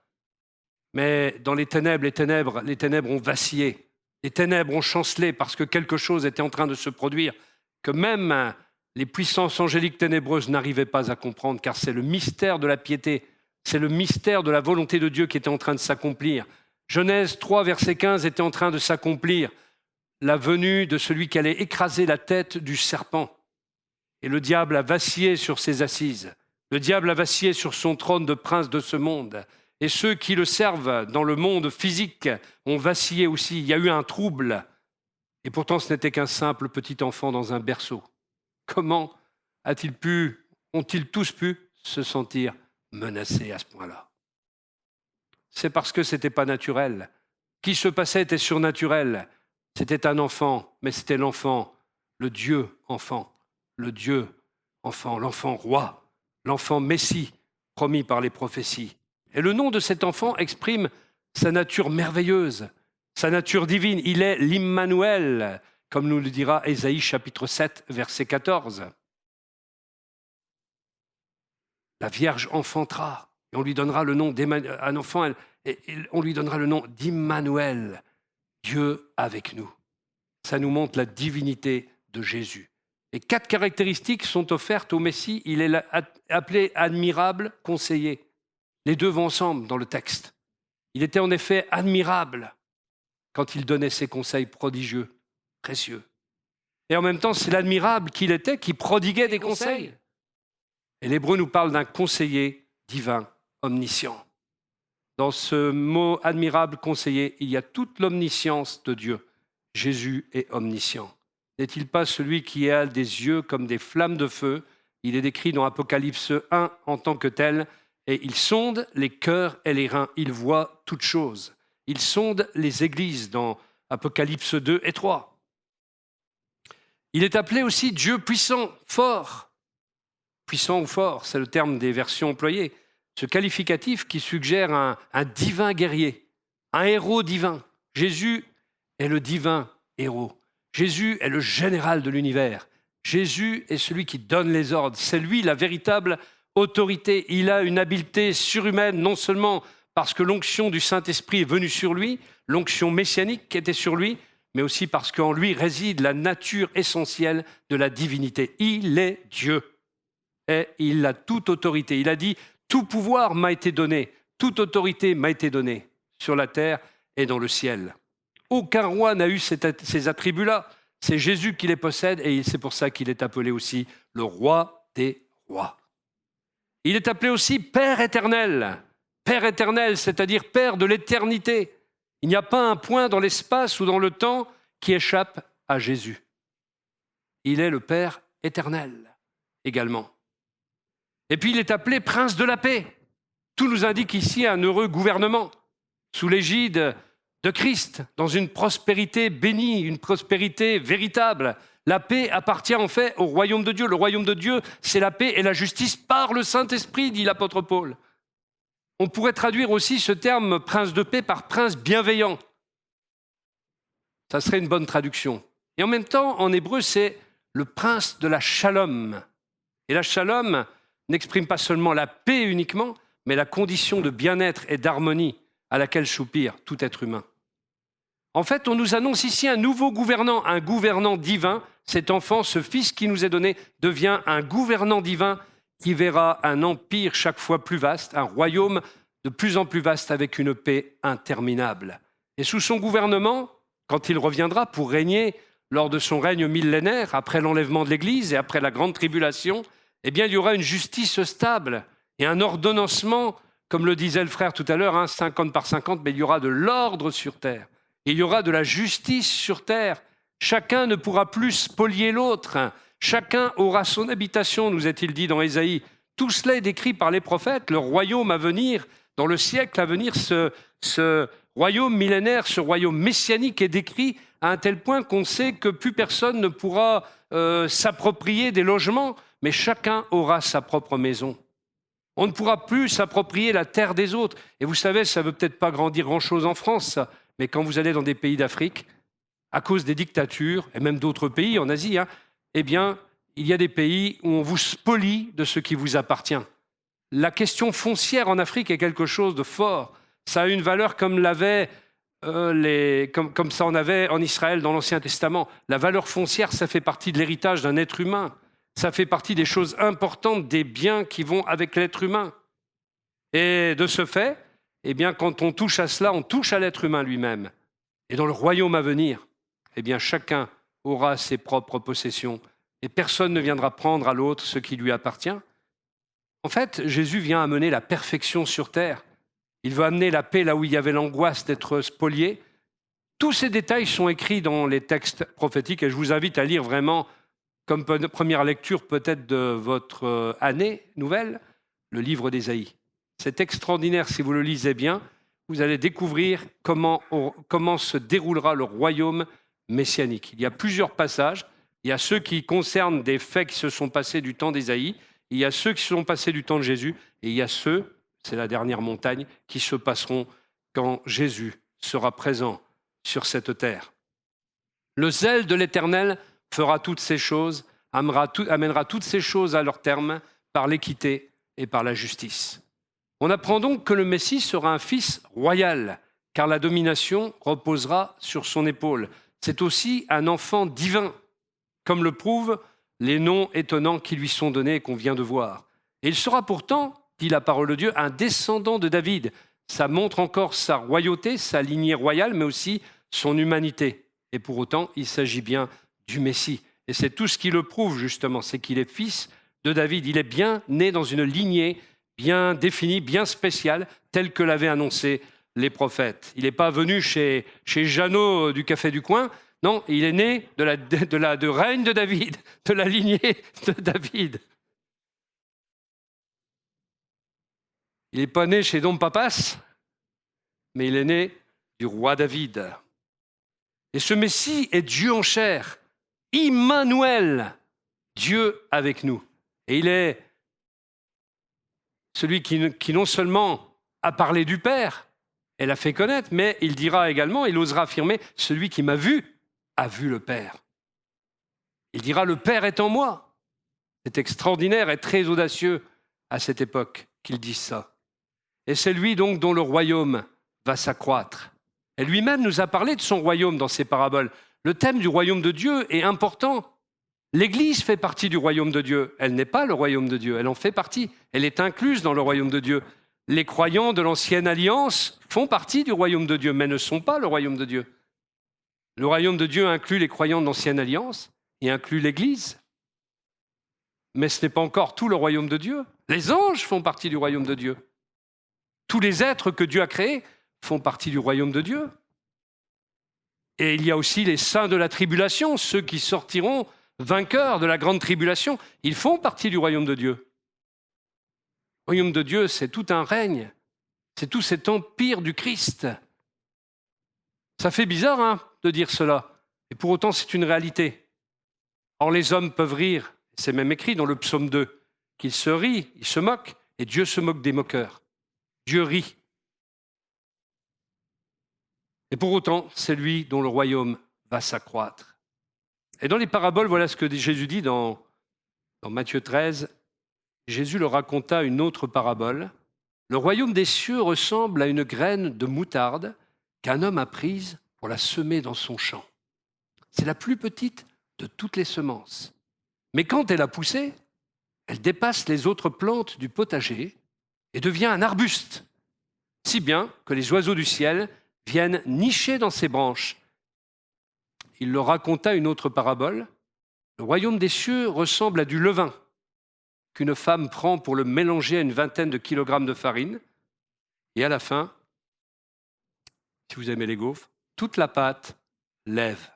Mais dans les ténèbres ont vacillé. Les ténèbres ont chancelé parce que quelque chose était en train de se produire, que même les puissances angéliques ténébreuses n'arrivaient pas à comprendre, car c'est le mystère de la piété, c'est le mystère de la volonté de Dieu qui était en train de s'accomplir. Genèse 3, verset 15 était en train de s'accomplir, la venue de celui qui allait écraser la tête du serpent. Et le diable a vacillé sur ses assises. Le diable a vacillé sur son trône de prince de ce monde. Et ceux qui le servent dans le monde physique ont vacillé aussi. Il y a eu un trouble. Et pourtant, ce n'était qu'un simple petit enfant dans un berceau. Comment ont-ils tous pu se sentir menacés à ce point-là? C'est parce que ce n'était pas naturel. Ce qui se passait était surnaturel. C'était un enfant, mais c'était l'enfant, le Dieu enfant, le Dieu enfant, l'enfant roi, l'enfant Messie promis par les prophéties. Et le nom de cet enfant exprime sa nature merveilleuse, sa nature divine. Il est l'Immanuel, comme nous le dira Ésaïe chapitre 7, verset 14. La Vierge enfantera, et on lui donnera le nom d'Emmanuel, on lui donnera le nom d'Immanuel, Dieu avec nous. Ça nous montre la divinité de Jésus. Et 4 caractéristiques sont offertes au Messie. Il est appelé admirable, conseiller. Les deux vont ensemble dans le texte. Il était en effet admirable quand il donnait ses conseils prodigieux, précieux. Et en même temps, c'est l'admirable qu'il était qui prodiguait des conseils. Et l'Hébreu nous parle d'un conseiller divin, omniscient. Dans ce mot admirable, conseiller, il y a toute l'omniscience de Dieu. Jésus est omniscient. N'est-il pas celui qui a des yeux comme des flammes de feu? Il est décrit dans Apocalypse 1 en tant que tel. Et il sonde les cœurs et les reins. Il voit toutes choses. Il sonde les églises dans Apocalypse 2 et 3. Il est appelé aussi Dieu puissant, fort. Puissant ou fort, c'est le terme des versions employées. Ce qualificatif qui suggère un divin guerrier, un héros divin. Jésus est le divin héros. Jésus est le général de l'univers. Jésus est celui qui donne les ordres. C'est lui la véritable autorité. Il a une habileté surhumaine, non seulement parce que l'onction du Saint-Esprit est venue sur lui, l'onction messianique qui était sur lui, mais aussi parce qu'en lui réside la nature essentielle de la divinité. Il est Dieu et il a toute autorité. Il a dit « Tout pouvoir m'a été donné, toute autorité m'a été donnée sur la terre et dans le ciel ». Aucun roi n'a eu ces attributs-là. C'est Jésus qui les possède et c'est pour ça qu'il est appelé aussi le roi des rois. Il est appelé aussi Père éternel. Père éternel, c'est-à-dire Père de l'éternité. Il n'y a pas un point dans l'espace ou dans le temps qui échappe à Jésus. Il est le Père éternel également. Et puis il est appelé Prince de la paix. Tout nous indique ici un heureux gouvernement sous l'égide de Christ, dans une prospérité bénie, une prospérité véritable. La paix appartient en fait au royaume de Dieu. Le royaume de Dieu, c'est la paix et la justice par le Saint-Esprit, dit l'apôtre Paul. On pourrait traduire aussi ce terme prince de paix par prince bienveillant. Ça serait une bonne traduction. Et en même temps, en hébreu, c'est le prince de la shalom. Et la shalom n'exprime pas seulement la paix uniquement, mais la condition de bien-être et d'harmonie à laquelle soupire tout être humain. En fait, on nous annonce ici un nouveau gouvernant, un gouvernant divin. Cet enfant, ce fils qui nous est donné, devient un gouvernant divin qui verra un empire chaque fois plus vaste, un royaume de plus en plus vaste avec une paix interminable. Et sous son gouvernement, quand il reviendra pour régner lors de son règne millénaire, après l'enlèvement de l'Église et après la grande tribulation, eh bien, il y aura une justice stable et un ordonnancement, comme le disait le frère tout à l'heure, 50 par 50, mais il y aura de l'ordre sur terre. Il y aura de la justice sur terre. Chacun ne pourra plus spolier l'autre. Chacun aura son habitation, nous est-il dit dans Ésaïe. Tout cela est décrit par les prophètes. Le royaume à venir, dans le siècle à venir, ce royaume millénaire, ce royaume messianique est décrit à un tel point qu'on sait que plus personne ne pourra s'approprier des logements, mais chacun aura sa propre maison. On ne pourra plus s'approprier la terre des autres. Et vous savez, ça ne veut peut-être pas grandir grand-chose en France, ça. Mais quand vous allez dans des pays d'Afrique, à cause des dictatures, et même d'autres pays en Asie, eh bien, il y a des pays où on vous spolie de ce qui vous appartient. La question foncière en Afrique est quelque chose de fort. Ça a une valeur comme comme ça en avait en Israël dans l'Ancien Testament. La valeur foncière, ça fait partie de l'héritage d'un être humain. Ça fait partie des choses importantes, des biens qui vont avec l'être humain. Et de ce fait, eh bien, quand on touche à cela, on touche à l'être humain lui-même. Et dans le royaume à venir, eh bien, chacun aura ses propres possessions et personne ne viendra prendre à l'autre ce qui lui appartient. En fait, Jésus vient amener la perfection sur terre. Il veut amener la paix là où il y avait l'angoisse d'être spolié. Tous ces détails sont écrits dans les textes prophétiques et je vous invite à lire vraiment, comme première lecture peut-être de votre année nouvelle, le livre d'Ésaïe. C'est extraordinaire si vous le lisez bien. Vous allez découvrir comment se déroulera le royaume messianique. Il y a plusieurs passages. Il y a ceux qui concernent des faits qui se sont passés du temps d'Ésaïe. Il y a ceux qui se sont passés du temps de Jésus. Et il y a ceux, c'est la dernière montagne, qui se passeront quand Jésus sera présent sur cette terre. Le zèle de l'Éternel fera toutes ces choses, amènera toutes ces choses à leur terme par l'équité et par la justice. On apprend donc que le Messie sera un fils royal, car la domination reposera sur son épaule. C'est aussi un enfant divin, comme le prouvent les noms étonnants qui lui sont donnés et qu'on vient de voir. Et il sera pourtant, dit la parole de Dieu, un descendant de David. Ça montre encore sa royauté, sa lignée royale, mais aussi son humanité. Et pour autant, il s'agit bien du Messie. Et c'est tout ce qui le prouve, justement, c'est qu'il est fils de David. Il est bien né dans une lignée bien définie, bien spéciale, telle que l'avaient annoncé les prophètes. Il n'est pas venu chez Jeannot du café du coin. Non, il est né de règne de David, de la lignée de David. Il n'est pas né chez Dom Papas, mais il est né du roi David. Et ce Messie est Dieu en chair, Immanuel, Dieu avec nous. Et il est celui qui non seulement a parlé du Père, et l'a fait connaître, mais il dira également, il osera affirmer, celui qui m'a vu a vu le Père. Il dira, le Père est en moi. C'est extraordinaire et très audacieux à cette époque qu'il dise ça. Et c'est lui donc dont le royaume va s'accroître. Et lui-même nous a parlé de son royaume dans ses paraboles. Le thème du royaume de Dieu est important. L'Église fait partie du royaume de Dieu. Elle n'est pas le royaume de Dieu, elle en fait partie. Elle est incluse dans le royaume de Dieu. Les croyants de l'ancienne alliance font partie du royaume de Dieu, mais ne sont pas le royaume de Dieu. Le royaume de Dieu inclut les croyants de l'ancienne alliance et inclut l'Église. Mais ce n'est pas encore tout le royaume de Dieu. Les anges font partie du royaume de Dieu. Tous les êtres que Dieu a créés font partie du royaume de Dieu. Et il y a aussi les saints de la tribulation, ceux qui sortiront vainqueurs de la grande tribulation. Ils font partie du royaume de Dieu. Le royaume de Dieu, c'est tout un règne. C'est tout cet empire du Christ. Ça fait bizarre de dire cela. Et pour autant, c'est une réalité. Or, les hommes peuvent rire. C'est même écrit dans le psaume 2 qu'ils se rient, ils se moquent, et Dieu se moque des moqueurs. Dieu rit. Et pour autant, c'est lui dont le royaume va s'accroître. Et dans les paraboles, voilà ce que Jésus dit dans Matthieu 13. Jésus leur raconta une autre parabole. Le royaume des cieux ressemble à une graine de moutarde qu'un homme a prise pour la semer dans son champ. C'est la plus petite de toutes les semences. Mais quand elle a poussé, elle dépasse les autres plantes du potager et devient un arbuste, si bien que les oiseaux du ciel viennent nicher dans ses branches. Il leur raconta une autre parabole. Le royaume des cieux ressemble à du levain qu'une femme prend pour le mélanger à une vingtaine de kilogrammes de farine. Et à la fin, si vous aimez les gaufres, toute la pâte lève.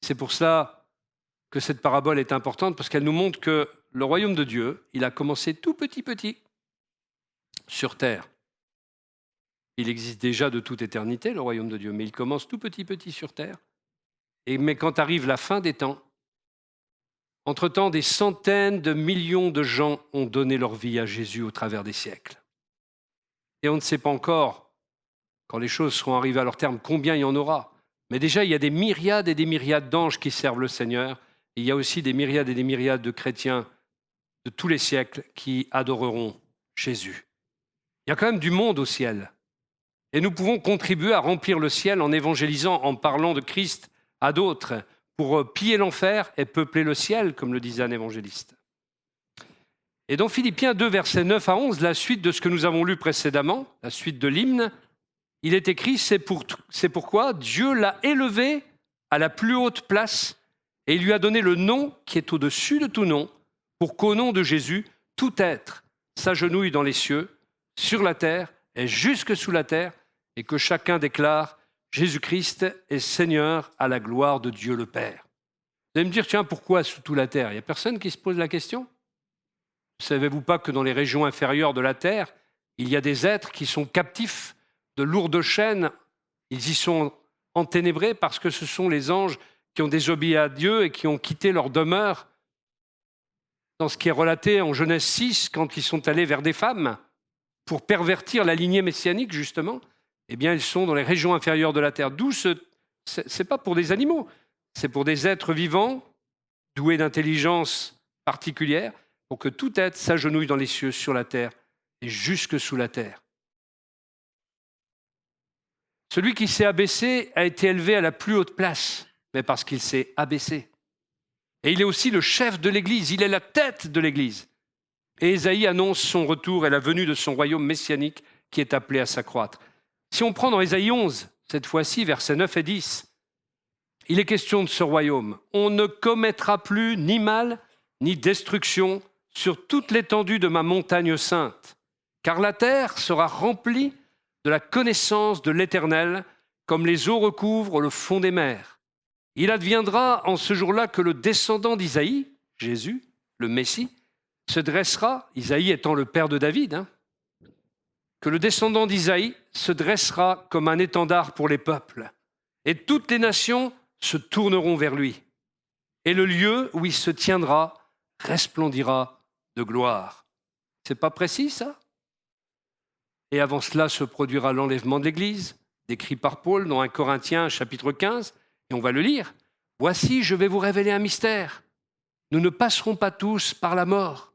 C'est pour cela que cette parabole est importante, parce qu'elle nous montre que le royaume de Dieu, il a commencé tout petit sur terre. Il existe déjà de toute éternité, le royaume de Dieu, mais il commence tout petit sur terre. Mais quand arrive la fin des temps, entre-temps, des centaines de millions de gens ont donné leur vie à Jésus au travers des siècles. Et on ne sait pas encore, quand les choses seront arrivées à leur terme, combien il y en aura. Mais déjà, il y a des myriades et des myriades d'anges qui servent le Seigneur. Et il y a aussi des myriades et des myriades de chrétiens de tous les siècles qui adoreront Jésus. Il y a quand même du monde au ciel. Et nous pouvons contribuer à remplir le ciel en évangélisant, en parlant de Christ à d'autres, pour piller l'enfer et peupler le ciel, comme le disait un évangéliste. Et dans Philippiens 2, versets 9 à 11, la suite de ce que nous avons lu précédemment, la suite de l'hymne, il est écrit « C'est pourquoi Dieu l'a élevé à la plus haute place et il lui a donné le nom qui est au-dessus de tout nom, pour qu'au nom de Jésus, tout être s'agenouille dans les cieux, sur la terre et jusque sous la terre, et que chacun déclare « Jésus-Christ est Seigneur à la gloire de Dieu le Père ». Vous allez me dire, tiens, pourquoi sous toute la terre? Il n'y a personne qui se pose la question? Ne savez-vous pas que dans les régions inférieures de la terre, il y a des êtres qui sont captifs de lourdes chaînes? Ils y sont enténébrés parce que ce sont les anges qui ont désobéi à Dieu et qui ont quitté leur demeure. Dans ce qui est relaté en Genèse 6, quand ils sont allés vers des femmes pour pervertir la lignée messianique, justement, eh bien, ils sont dans les régions inférieures de la terre. D'où c'est pas pour des animaux, c'est pour des êtres vivants, doués d'intelligence particulière, pour que tout être s'agenouille dans les cieux, sur la terre et jusque sous la terre. Celui qui s'est abaissé a été élevé à la plus haute place, mais parce qu'il s'est abaissé. Et il est aussi le chef de l'Église, il est la tête de l'Église. Et Ésaïe annonce son retour et la venue de son royaume messianique qui est appelé à s'accroître. Si on prend dans Ésaïe 11, cette fois-ci, versets 9 et 10, il est question de ce royaume. On ne commettra plus ni mal, ni destruction sur toute l'étendue de ma montagne sainte, car la terre sera remplie de la connaissance de l'Éternel, comme les eaux recouvrent le fond des mers. Il adviendra en ce jour-là que le descendant d'Isaïe, Jésus, le Messie, se dressera, Isaïe étant le père de David, que le descendant d'Isaïe se dressera comme un étendard pour les peuples, et toutes les nations se tourneront vers lui. Et le lieu où il se tiendra resplendira de gloire. C'est pas précis, ça? Et avant cela se produira l'enlèvement de l'Église, décrit par Paul dans 1 Corinthiens chapitre 15, et on va le lire. « Voici, je vais vous révéler un mystère. Nous ne passerons pas tous par la mort,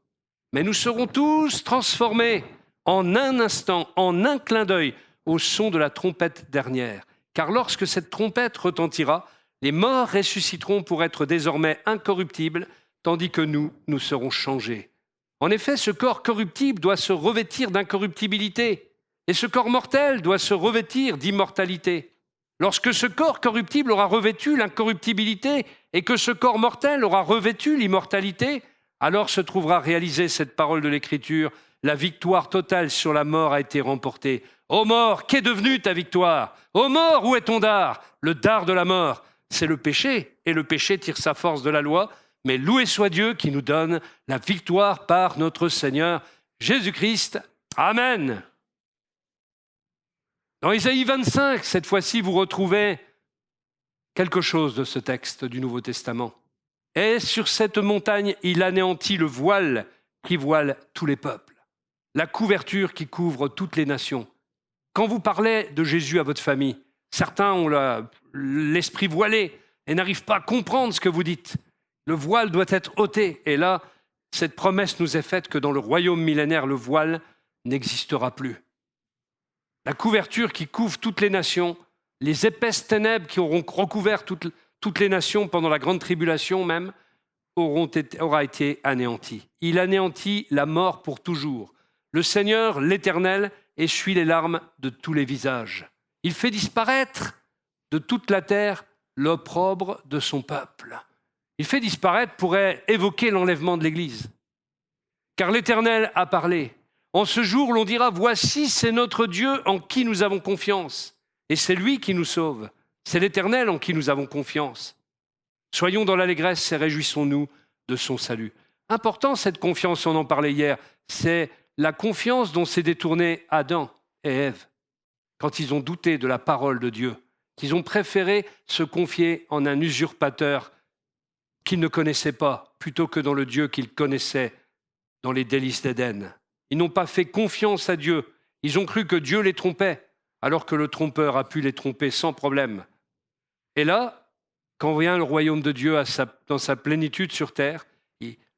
mais nous serons tous transformés en un instant, en un clin d'œil, au son de la trompette dernière. Car lorsque cette trompette retentira, les morts ressusciteront pour être désormais incorruptibles, tandis que nous serons changés. En effet, ce corps corruptible doit se revêtir d'incorruptibilité, et ce corps mortel doit se revêtir d'immortalité. Lorsque ce corps corruptible aura revêtu l'incorruptibilité et que ce corps mortel aura revêtu l'immortalité, alors se trouvera réalisée cette parole de l'Écriture. La victoire totale sur la mort a été remportée. Ô mort, qu'est devenue ta victoire? Ô mort, où est ton dard? Le dard de la mort, c'est le péché, et le péché tire sa force de la loi. Mais loué soit Dieu qui nous donne la victoire par notre Seigneur Jésus-Christ. Amen. Dans Isaïe 25, cette fois-ci, vous retrouvez quelque chose de ce texte du Nouveau Testament. Et sur cette montagne, il anéantit le voile qui voile tous les peuples, la couverture qui couvre toutes les nations. Quand vous parlez de Jésus à votre famille, certains ont l'esprit voilé et n'arrivent pas à comprendre ce que vous dites. Le voile doit être ôté. Et là, cette promesse nous est faite que dans le royaume millénaire, le voile n'existera plus. La couverture qui couvre toutes les nations, les épaisses ténèbres qui auront recouvert toutes les nations pendant la grande tribulation même, aura été anéantie. Il anéantit la mort pour toujours. Le Seigneur, l'Éternel, essuie les larmes de tous les visages. Il fait disparaître de toute la terre l'opprobre de son peuple. Il fait disparaître pourrait évoquer l'enlèvement de l'Église. Car l'Éternel a parlé. En ce jour, l'on dira, voici, c'est notre Dieu en qui nous avons confiance. Et c'est lui qui nous sauve. C'est l'Éternel en qui nous avons confiance. Soyons dans l'allégresse et réjouissons-nous de son salut. Important, cette confiance, on en parlait hier, c'est la confiance dont s'est détourné Adam et Ève quand ils ont douté de la parole de Dieu, qu'ils ont préféré se confier en un usurpateur qu'ils ne connaissaient pas, plutôt que dans le Dieu qu'ils connaissaient dans les délices d'Éden. Ils n'ont pas fait confiance à Dieu. Ils ont cru que Dieu les trompait, alors que le trompeur a pu les tromper sans problème. Et là, quand vient le royaume de Dieu dans sa plénitude sur terre,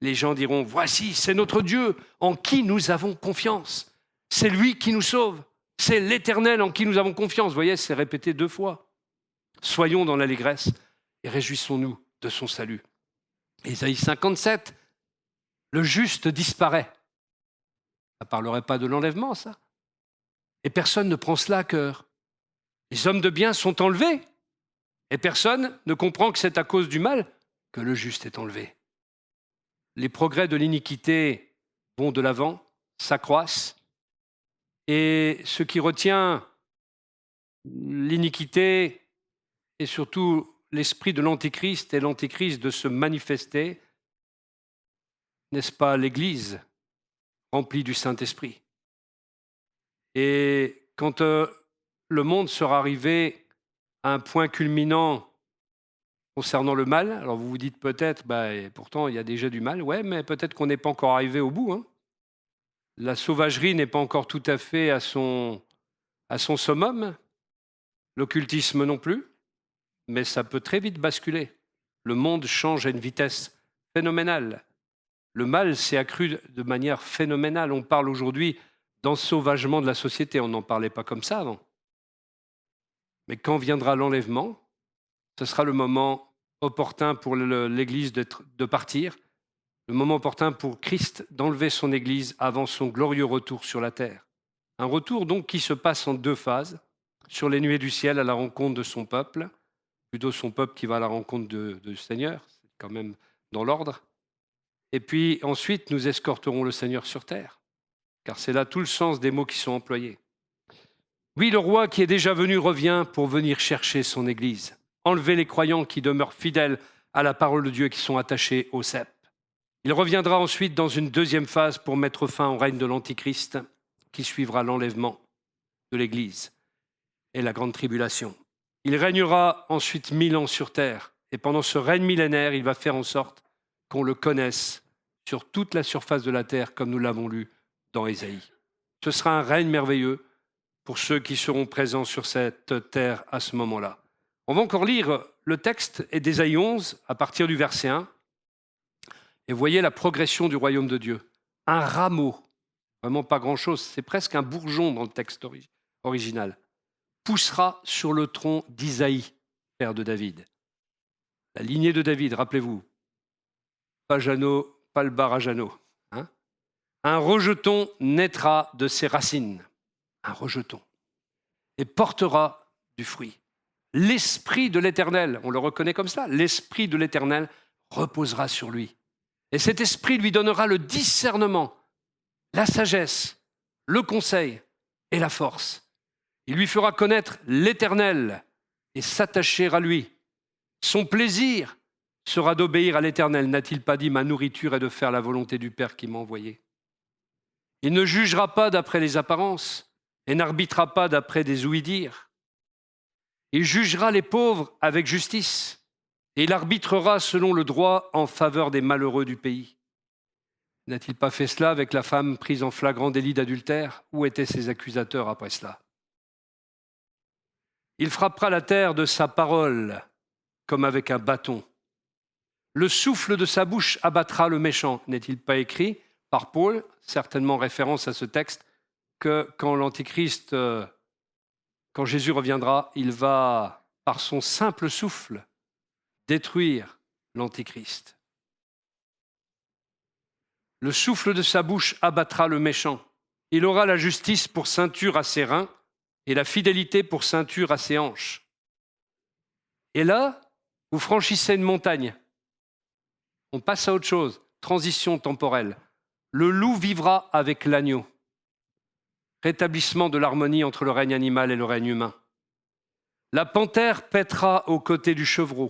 les gens diront, voici, c'est notre Dieu en qui nous avons confiance. C'est lui qui nous sauve. C'est l'Éternel en qui nous avons confiance. Vous voyez, c'est répété 2 fois. Soyons dans l'allégresse et réjouissons-nous de son salut. Ésaïe 57, le juste disparaît. Ça ne parlerait pas de l'enlèvement, ça. Et personne ne prend cela à cœur. Les hommes de bien sont enlevés. Et personne ne comprend que c'est à cause du mal que le juste est enlevé. Les progrès de l'iniquité vont de l'avant, s'accroissent. Et ce qui retient l'iniquité et surtout l'esprit de l'Antéchrist et l'Antéchrist de se manifester, n'est-ce pas l'Église remplie du Saint-Esprit? Et quand le monde sera arrivé à un point culminant concernant le mal, alors vous vous dites peut-être, et pourtant il y a déjà du mal, ouais, mais peut-être qu'on n'est pas encore arrivé au bout. La sauvagerie n'est pas encore tout à fait à son summum, l'occultisme non plus, mais ça peut très vite basculer. Le monde change à une vitesse phénoménale. Le mal s'est accru de manière phénoménale. On parle aujourd'hui d'ensauvagement de la société, on n'en parlait pas comme ça avant. Mais quand viendra l'enlèvement, ce sera le moment opportun pour l'Église de partir, le moment opportun pour Christ d'enlever son Église avant son glorieux retour sur la terre. Un retour donc qui se passe en deux phases, sur les nuées du ciel à la rencontre de son peuple, plutôt son peuple qui va à la rencontre du Seigneur, c'est quand même dans l'ordre. Et puis ensuite, nous escorterons le Seigneur sur terre, car c'est là tout le sens des mots qui sont employés. Oui, le roi qui est déjà venu revient pour venir chercher son Église, enlever les croyants qui demeurent fidèles à la parole de Dieu et qui sont attachés au cep. Il reviendra ensuite dans une deuxième phase pour mettre fin au règne de l'Antichrist, qui suivra l'enlèvement de l'Église et la grande tribulation. Il régnera ensuite 1000 ans sur terre, et pendant ce règne millénaire, il va faire en sorte qu'on le connaisse sur toute la surface de la terre, comme nous l'avons lu dans Ésaïe. Ce sera un règne merveilleux pour ceux qui seront présents sur cette terre à ce moment-là. On va encore lire le texte d'Ésaïe 11 à partir du verset 1. Et voyez la progression du royaume de Dieu. Un rameau, vraiment pas grand-chose, c'est presque un bourgeon dans le texte original, poussera sur le tronc d'Isaïe, père de David. La lignée de David, rappelez-vous, pas Jeannot, pas le bar à Jeannot. Un rejeton naîtra de ses racines, un rejeton, et portera du fruit. L'esprit de l'Éternel, on le reconnaît comme ça, l'esprit de l'Éternel reposera sur lui. Et cet esprit lui donnera le discernement, la sagesse, le conseil et la force. Il lui fera connaître l'Éternel et s'attacher à lui. Son plaisir sera d'obéir à l'Éternel. N'a-t-il pas dit « Ma nourriture est de faire la volonté du Père qui m'a envoyé » Il ne jugera pas d'après les apparences et n'arbitrera pas d'après des ouï-dire. Il jugera les pauvres avec justice et il arbitrera selon le droit en faveur des malheureux du pays. N'a-t-il pas fait cela avec la femme prise en flagrant délit d'adultère? Où étaient ses accusateurs après cela? Il frappera la terre de sa parole comme avec un bâton. Le souffle de sa bouche abattra le méchant. N'est-il pas écrit par Paul, certainement référence à ce texte, que quand l'Antichrist, quand Jésus reviendra, il va, par son simple souffle, détruire l'Antichrist. Le souffle de sa bouche abattra le méchant. Il aura la justice pour ceinture à ses reins et la fidélité pour ceinture à ses hanches. Et là, vous franchissez une montagne. On passe à autre chose. Transition temporelle. Le loup vivra avec l'agneau. Rétablissement de l'harmonie entre le règne animal et le règne humain. La panthère paîtra aux côtés du chevreau.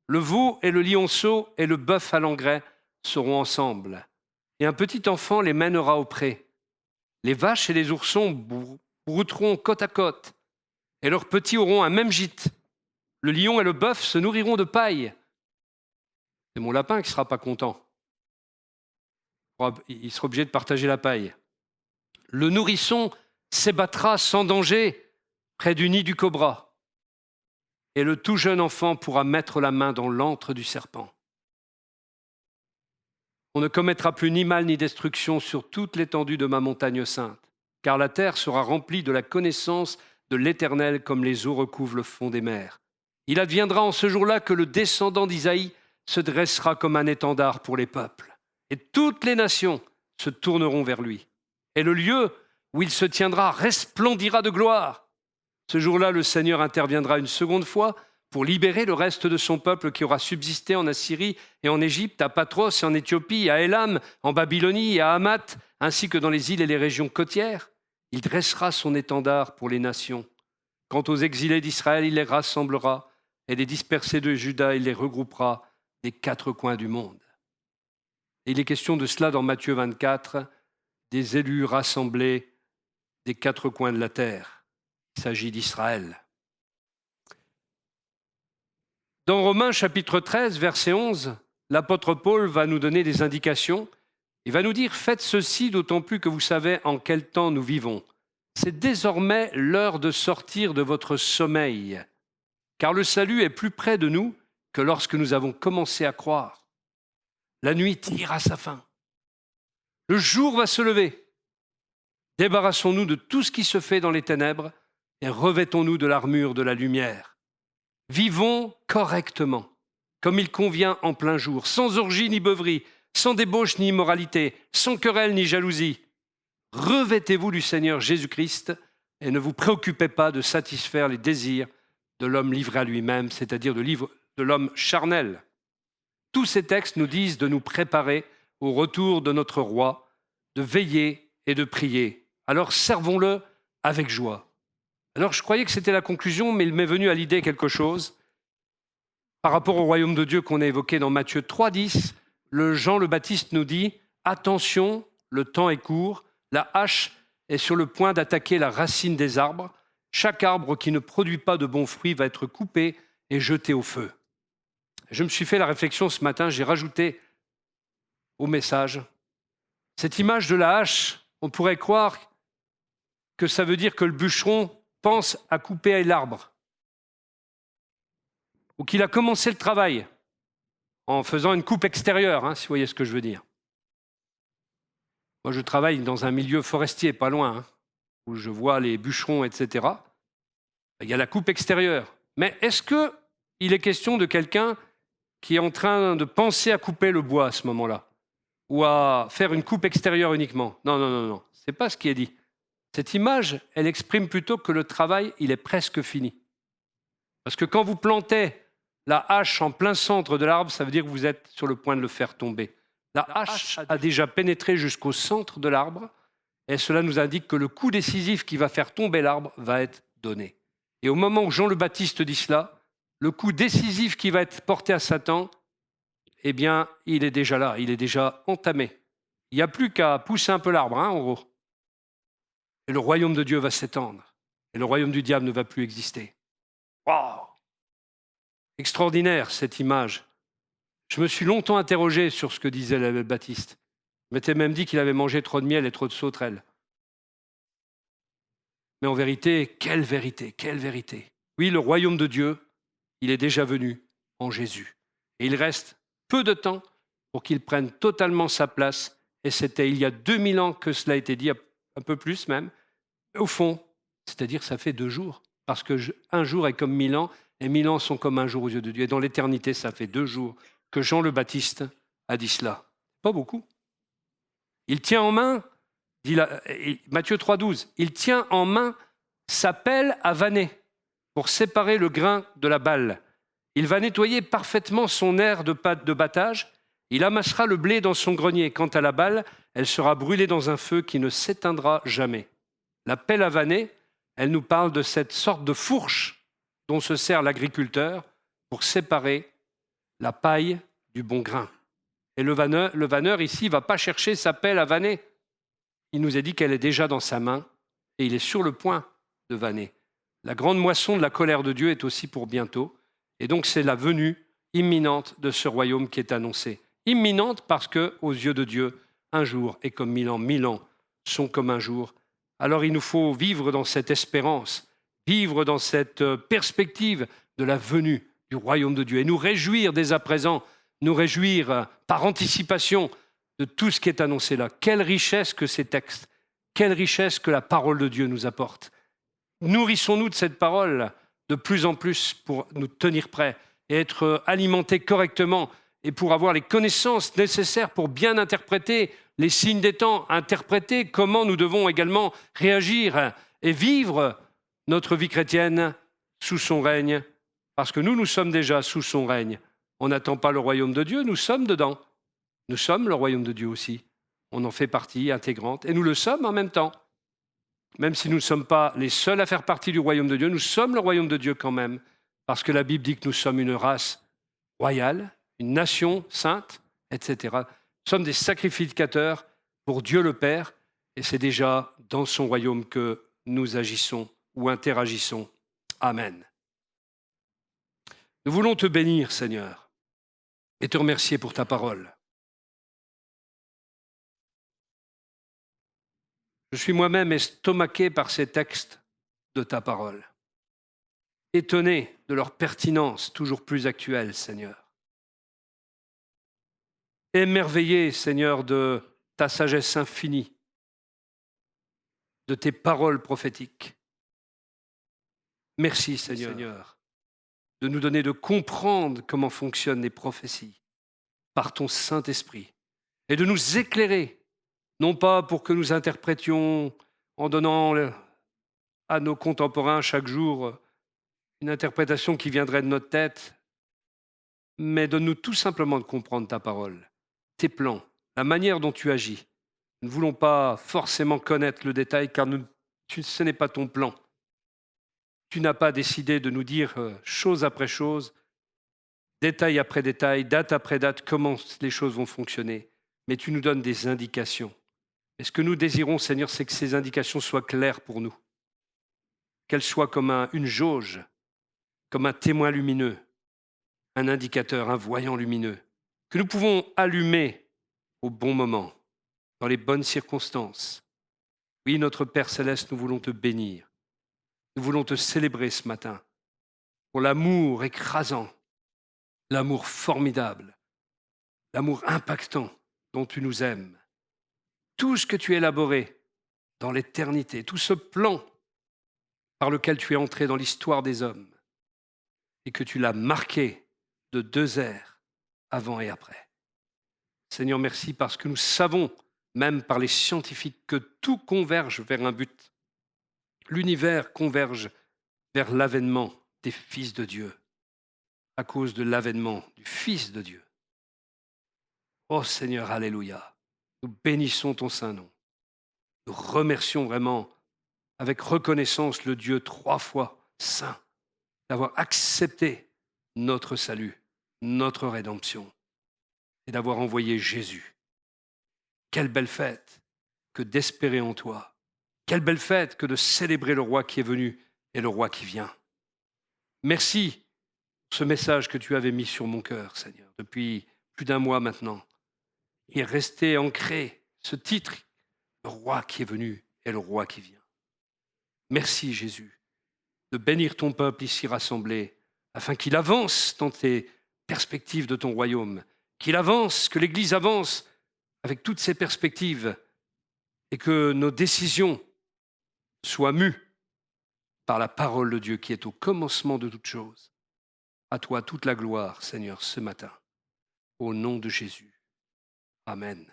Le veau et le lionceau et le bœuf à l'engrais seront ensemble. Et un petit enfant les mènera au pré. Les vaches et les oursons brouteront côte à côte. Et leurs petits auront un même gîte. Le lion et le bœuf se nourriront de paille. C'est mon lapin qui ne sera pas content. Il sera obligé de partager la paille. Le nourrisson s'ébattra sans danger près du nid du cobra. Et le tout jeune enfant pourra mettre la main dans l'antre du serpent. On ne commettra plus ni mal ni destruction sur toute l'étendue de ma montagne sainte, car la terre sera remplie de la connaissance de l'Éternel comme les eaux recouvrent le fond des mers. Il adviendra en ce jour-là que le descendant d'Isaïe se dressera comme un étendard pour les peuples. Et toutes les nations se tourneront vers lui. Et le lieu où il se tiendra resplendira de gloire. Ce jour-là, le Seigneur interviendra une seconde fois pour libérer le reste de son peuple qui aura subsisté en Assyrie et en Égypte, à Patros et en Éthiopie, à Élam, en Babylonie et à Hamath, ainsi que dans les îles et les régions côtières. Il dressera son étendard pour les nations. Quant aux exilés d'Israël, il les rassemblera, et les dispersés de Juda, il les regroupera des quatre coins du monde. Et il est question de cela dans Matthieu 24, des élus rassemblés des quatre coins de la terre. Il s'agit d'Israël. Dans Romains chapitre 13, verset 11, l'apôtre Paul va nous donner des indications. Il va nous dire « Faites ceci, d'autant plus que vous savez en quel temps nous vivons. C'est désormais l'heure de sortir de votre sommeil, car le salut est plus près de nous que lorsque nous avons commencé à croire. La nuit tire à sa fin. Le jour va se lever. Débarrassons-nous de tout ce qui se fait dans les ténèbres et revêtons-nous de l'armure de la lumière. Vivons correctement, comme il convient en plein jour, sans orgie ni beuverie, sans débauche ni immoralité, sans querelle ni jalousie. Revêtez-vous du Seigneur Jésus-Christ et ne vous préoccupez pas de satisfaire les désirs de l'homme livré à lui-même, c'est-à-dire de l'homme charnel. » Tous ces textes nous disent de nous préparer au retour de notre roi, de veiller et de prier. Alors servons-le avec joie. Alors je croyais que c'était la conclusion, mais il m'est venu à l'idée quelque chose. Par rapport au royaume de Dieu qu'on a évoqué dans Matthieu 3,10, Jean le Baptiste nous dit « Attention, le temps est court, la hache est sur le point d'attaquer la racine des arbres. Chaque arbre qui ne produit pas de bons fruits va être coupé et jeté au feu. » Je me suis fait la réflexion ce matin, j'ai rajouté au message cette image de la hache. On pourrait croire que ça veut dire que le bûcheron pense à couper l'arbre ou qu'il a commencé le travail en faisant une coupe extérieure, si vous voyez ce que je veux dire. Moi, je travaille dans un milieu forestier, pas loin, où je vois les bûcherons, etc. Il y a la coupe extérieure. Mais est-ce qu'il est question de quelqu'un qui est en train de penser à couper le bois à ce moment-là, ou à faire une coupe extérieure uniquement? Non. Ce n'est pas ce qui est dit. Cette image, elle exprime plutôt que le travail, il est presque fini. Parce que quand vous plantez la hache en plein centre de l'arbre, ça veut dire que vous êtes sur le point de le faire tomber. La hache a déjà pénétré jusqu'au centre de l'arbre, et cela nous indique que le coup décisif qui va faire tomber l'arbre va être donné. Et au moment où Jean le Baptiste dit cela, le coup décisif qui va être porté à Satan, eh bien, il est déjà là, il est déjà entamé. Il n'y a plus qu'à pousser un peu l'arbre, en gros. Et le royaume de Dieu va s'étendre. Et le royaume du diable ne va plus exister. Waouh! Extraordinaire, cette image. Je me suis longtemps interrogé sur ce que disait le Baptiste. Je m'étais même dit qu'il avait mangé trop de miel et trop de sauterelles. Mais en vérité, quelle vérité, quelle vérité. Oui, le royaume de Dieu, il est déjà venu en Jésus. Et il reste peu de temps pour qu'il prenne totalement sa place. Et c'était il y a 2000 ans que cela a été dit, un peu plus même. Au fond, c'est-à-dire ça fait 2 jours. Parce qu'un jour est comme 1000 ans, et 1000 ans sont comme un jour aux yeux de Dieu. Et dans l'éternité, ça fait 2 jours que Jean le Baptiste a dit cela. Pas beaucoup. Il tient en main, dit Matthieu 3,12, il tient en main sa pelle à vanner pour séparer le grain de la balle. Il va nettoyer parfaitement son aire de battage. Il amassera le blé dans son grenier. Quant à la balle, elle sera brûlée dans un feu qui ne s'éteindra jamais. La pelle à vanner, elle nous parle de cette sorte de fourche dont se sert l'agriculteur pour séparer la paille du bon grain. Et le vanneur ici ne va pas chercher sa pelle à vanner. Il nous a dit qu'elle est déjà dans sa main et il est sur le point de vanner. La grande moisson de la colère de Dieu est aussi pour bientôt. Et donc c'est la venue imminente de ce royaume qui est annoncée. Imminente parce que, aux yeux de Dieu, un jour est comme 1000 ans, 1000 ans sont comme un jour. Alors il nous faut vivre dans cette espérance, vivre dans cette perspective de la venue du royaume de Dieu et nous réjouir dès à présent, nous réjouir par anticipation de tout ce qui est annoncé là. Quelle richesse que ces textes, quelle richesse que la parole de Dieu nous apporte. Nourrissons-nous de cette parole de plus en plus pour nous tenir prêts et être alimentés correctement et pour avoir les connaissances nécessaires pour bien interpréter les signes des temps, interpréter comment nous devons également réagir et vivre notre vie chrétienne sous son règne, parce que nous sommes déjà sous son règne. On n'attend pas le royaume de Dieu, nous sommes dedans. Nous sommes le royaume de Dieu aussi. On en fait partie intégrante et nous le sommes en même temps. Même si nous ne sommes pas les seuls à faire partie du royaume de Dieu, nous sommes le royaume de Dieu quand même, parce que la Bible dit que nous sommes une race royale, une nation sainte, etc. Nous sommes des sacrificateurs pour Dieu le Père, et c'est déjà dans son royaume que nous agissons ou interagissons. Amen. Nous voulons te bénir, Seigneur, et te remercier pour ta parole. Je suis moi-même estomaqué par ces textes de ta parole, étonné de leur pertinence toujours plus actuelle, Seigneur. Émerveillé, Seigneur, de ta sagesse infinie, de tes paroles prophétiques. Merci, Seigneur, de nous donner de comprendre comment fonctionnent les prophéties par ton Saint-Esprit et de nous éclairer, non pas pour que nous interprétions en donnant à nos contemporains chaque jour une interprétation qui viendrait de notre tête, mais donne-nous tout simplement de comprendre ta parole, tes plans, la manière dont tu agis. Nous ne voulons pas forcément connaître le détail car ce n'est pas ton plan. Tu n'as pas décidé de nous dire chose après chose, détail après détail, date après date, comment les choses vont fonctionner. Mais tu nous donnes des indications. Et ce que nous désirons, Seigneur, c'est que ces indications soient claires pour nous. Qu'elles soient comme une jauge, comme un témoin lumineux, un indicateur, un voyant lumineux, que nous pouvons allumer au bon moment, dans les bonnes circonstances. Oui, notre Père céleste, nous voulons te bénir. Nous voulons te célébrer ce matin pour l'amour écrasant, l'amour formidable, l'amour impactant dont tu nous aimes. Tout ce que tu as élaboré dans l'éternité, tout ce plan par lequel tu es entré dans l'histoire des hommes et que tu l'as marqué de 2 ères avant et après. Seigneur, merci parce que nous savons, même par les scientifiques, que tout converge vers un but. L'univers converge vers l'avènement des fils de Dieu, à cause de l'avènement du Fils de Dieu. Oh Seigneur, alléluia, nous bénissons ton saint nom. Nous remercions vraiment avec reconnaissance le Dieu 3 fois saint d'avoir accepté notre salut, notre rédemption et d'avoir envoyé Jésus. Quelle belle fête que d'espérer en toi. Quelle belle fête que de célébrer le roi qui est venu et le roi qui vient. Merci pour ce message que tu avais mis sur mon cœur, Seigneur, depuis plus d'1 mois maintenant. Il est resté ancré, ce titre, le roi qui est venu et le roi qui vient. Merci, Jésus, de bénir ton peuple ici rassemblé, afin qu'il avance dans tes perspectives de ton royaume, qu'il avance, que l'Église avance avec toutes ses perspectives et que nos décisions soient mues par la parole de Dieu qui est au commencement de toutes choses. À toi toute la gloire, Seigneur, ce matin. Au nom de Jésus. Amen.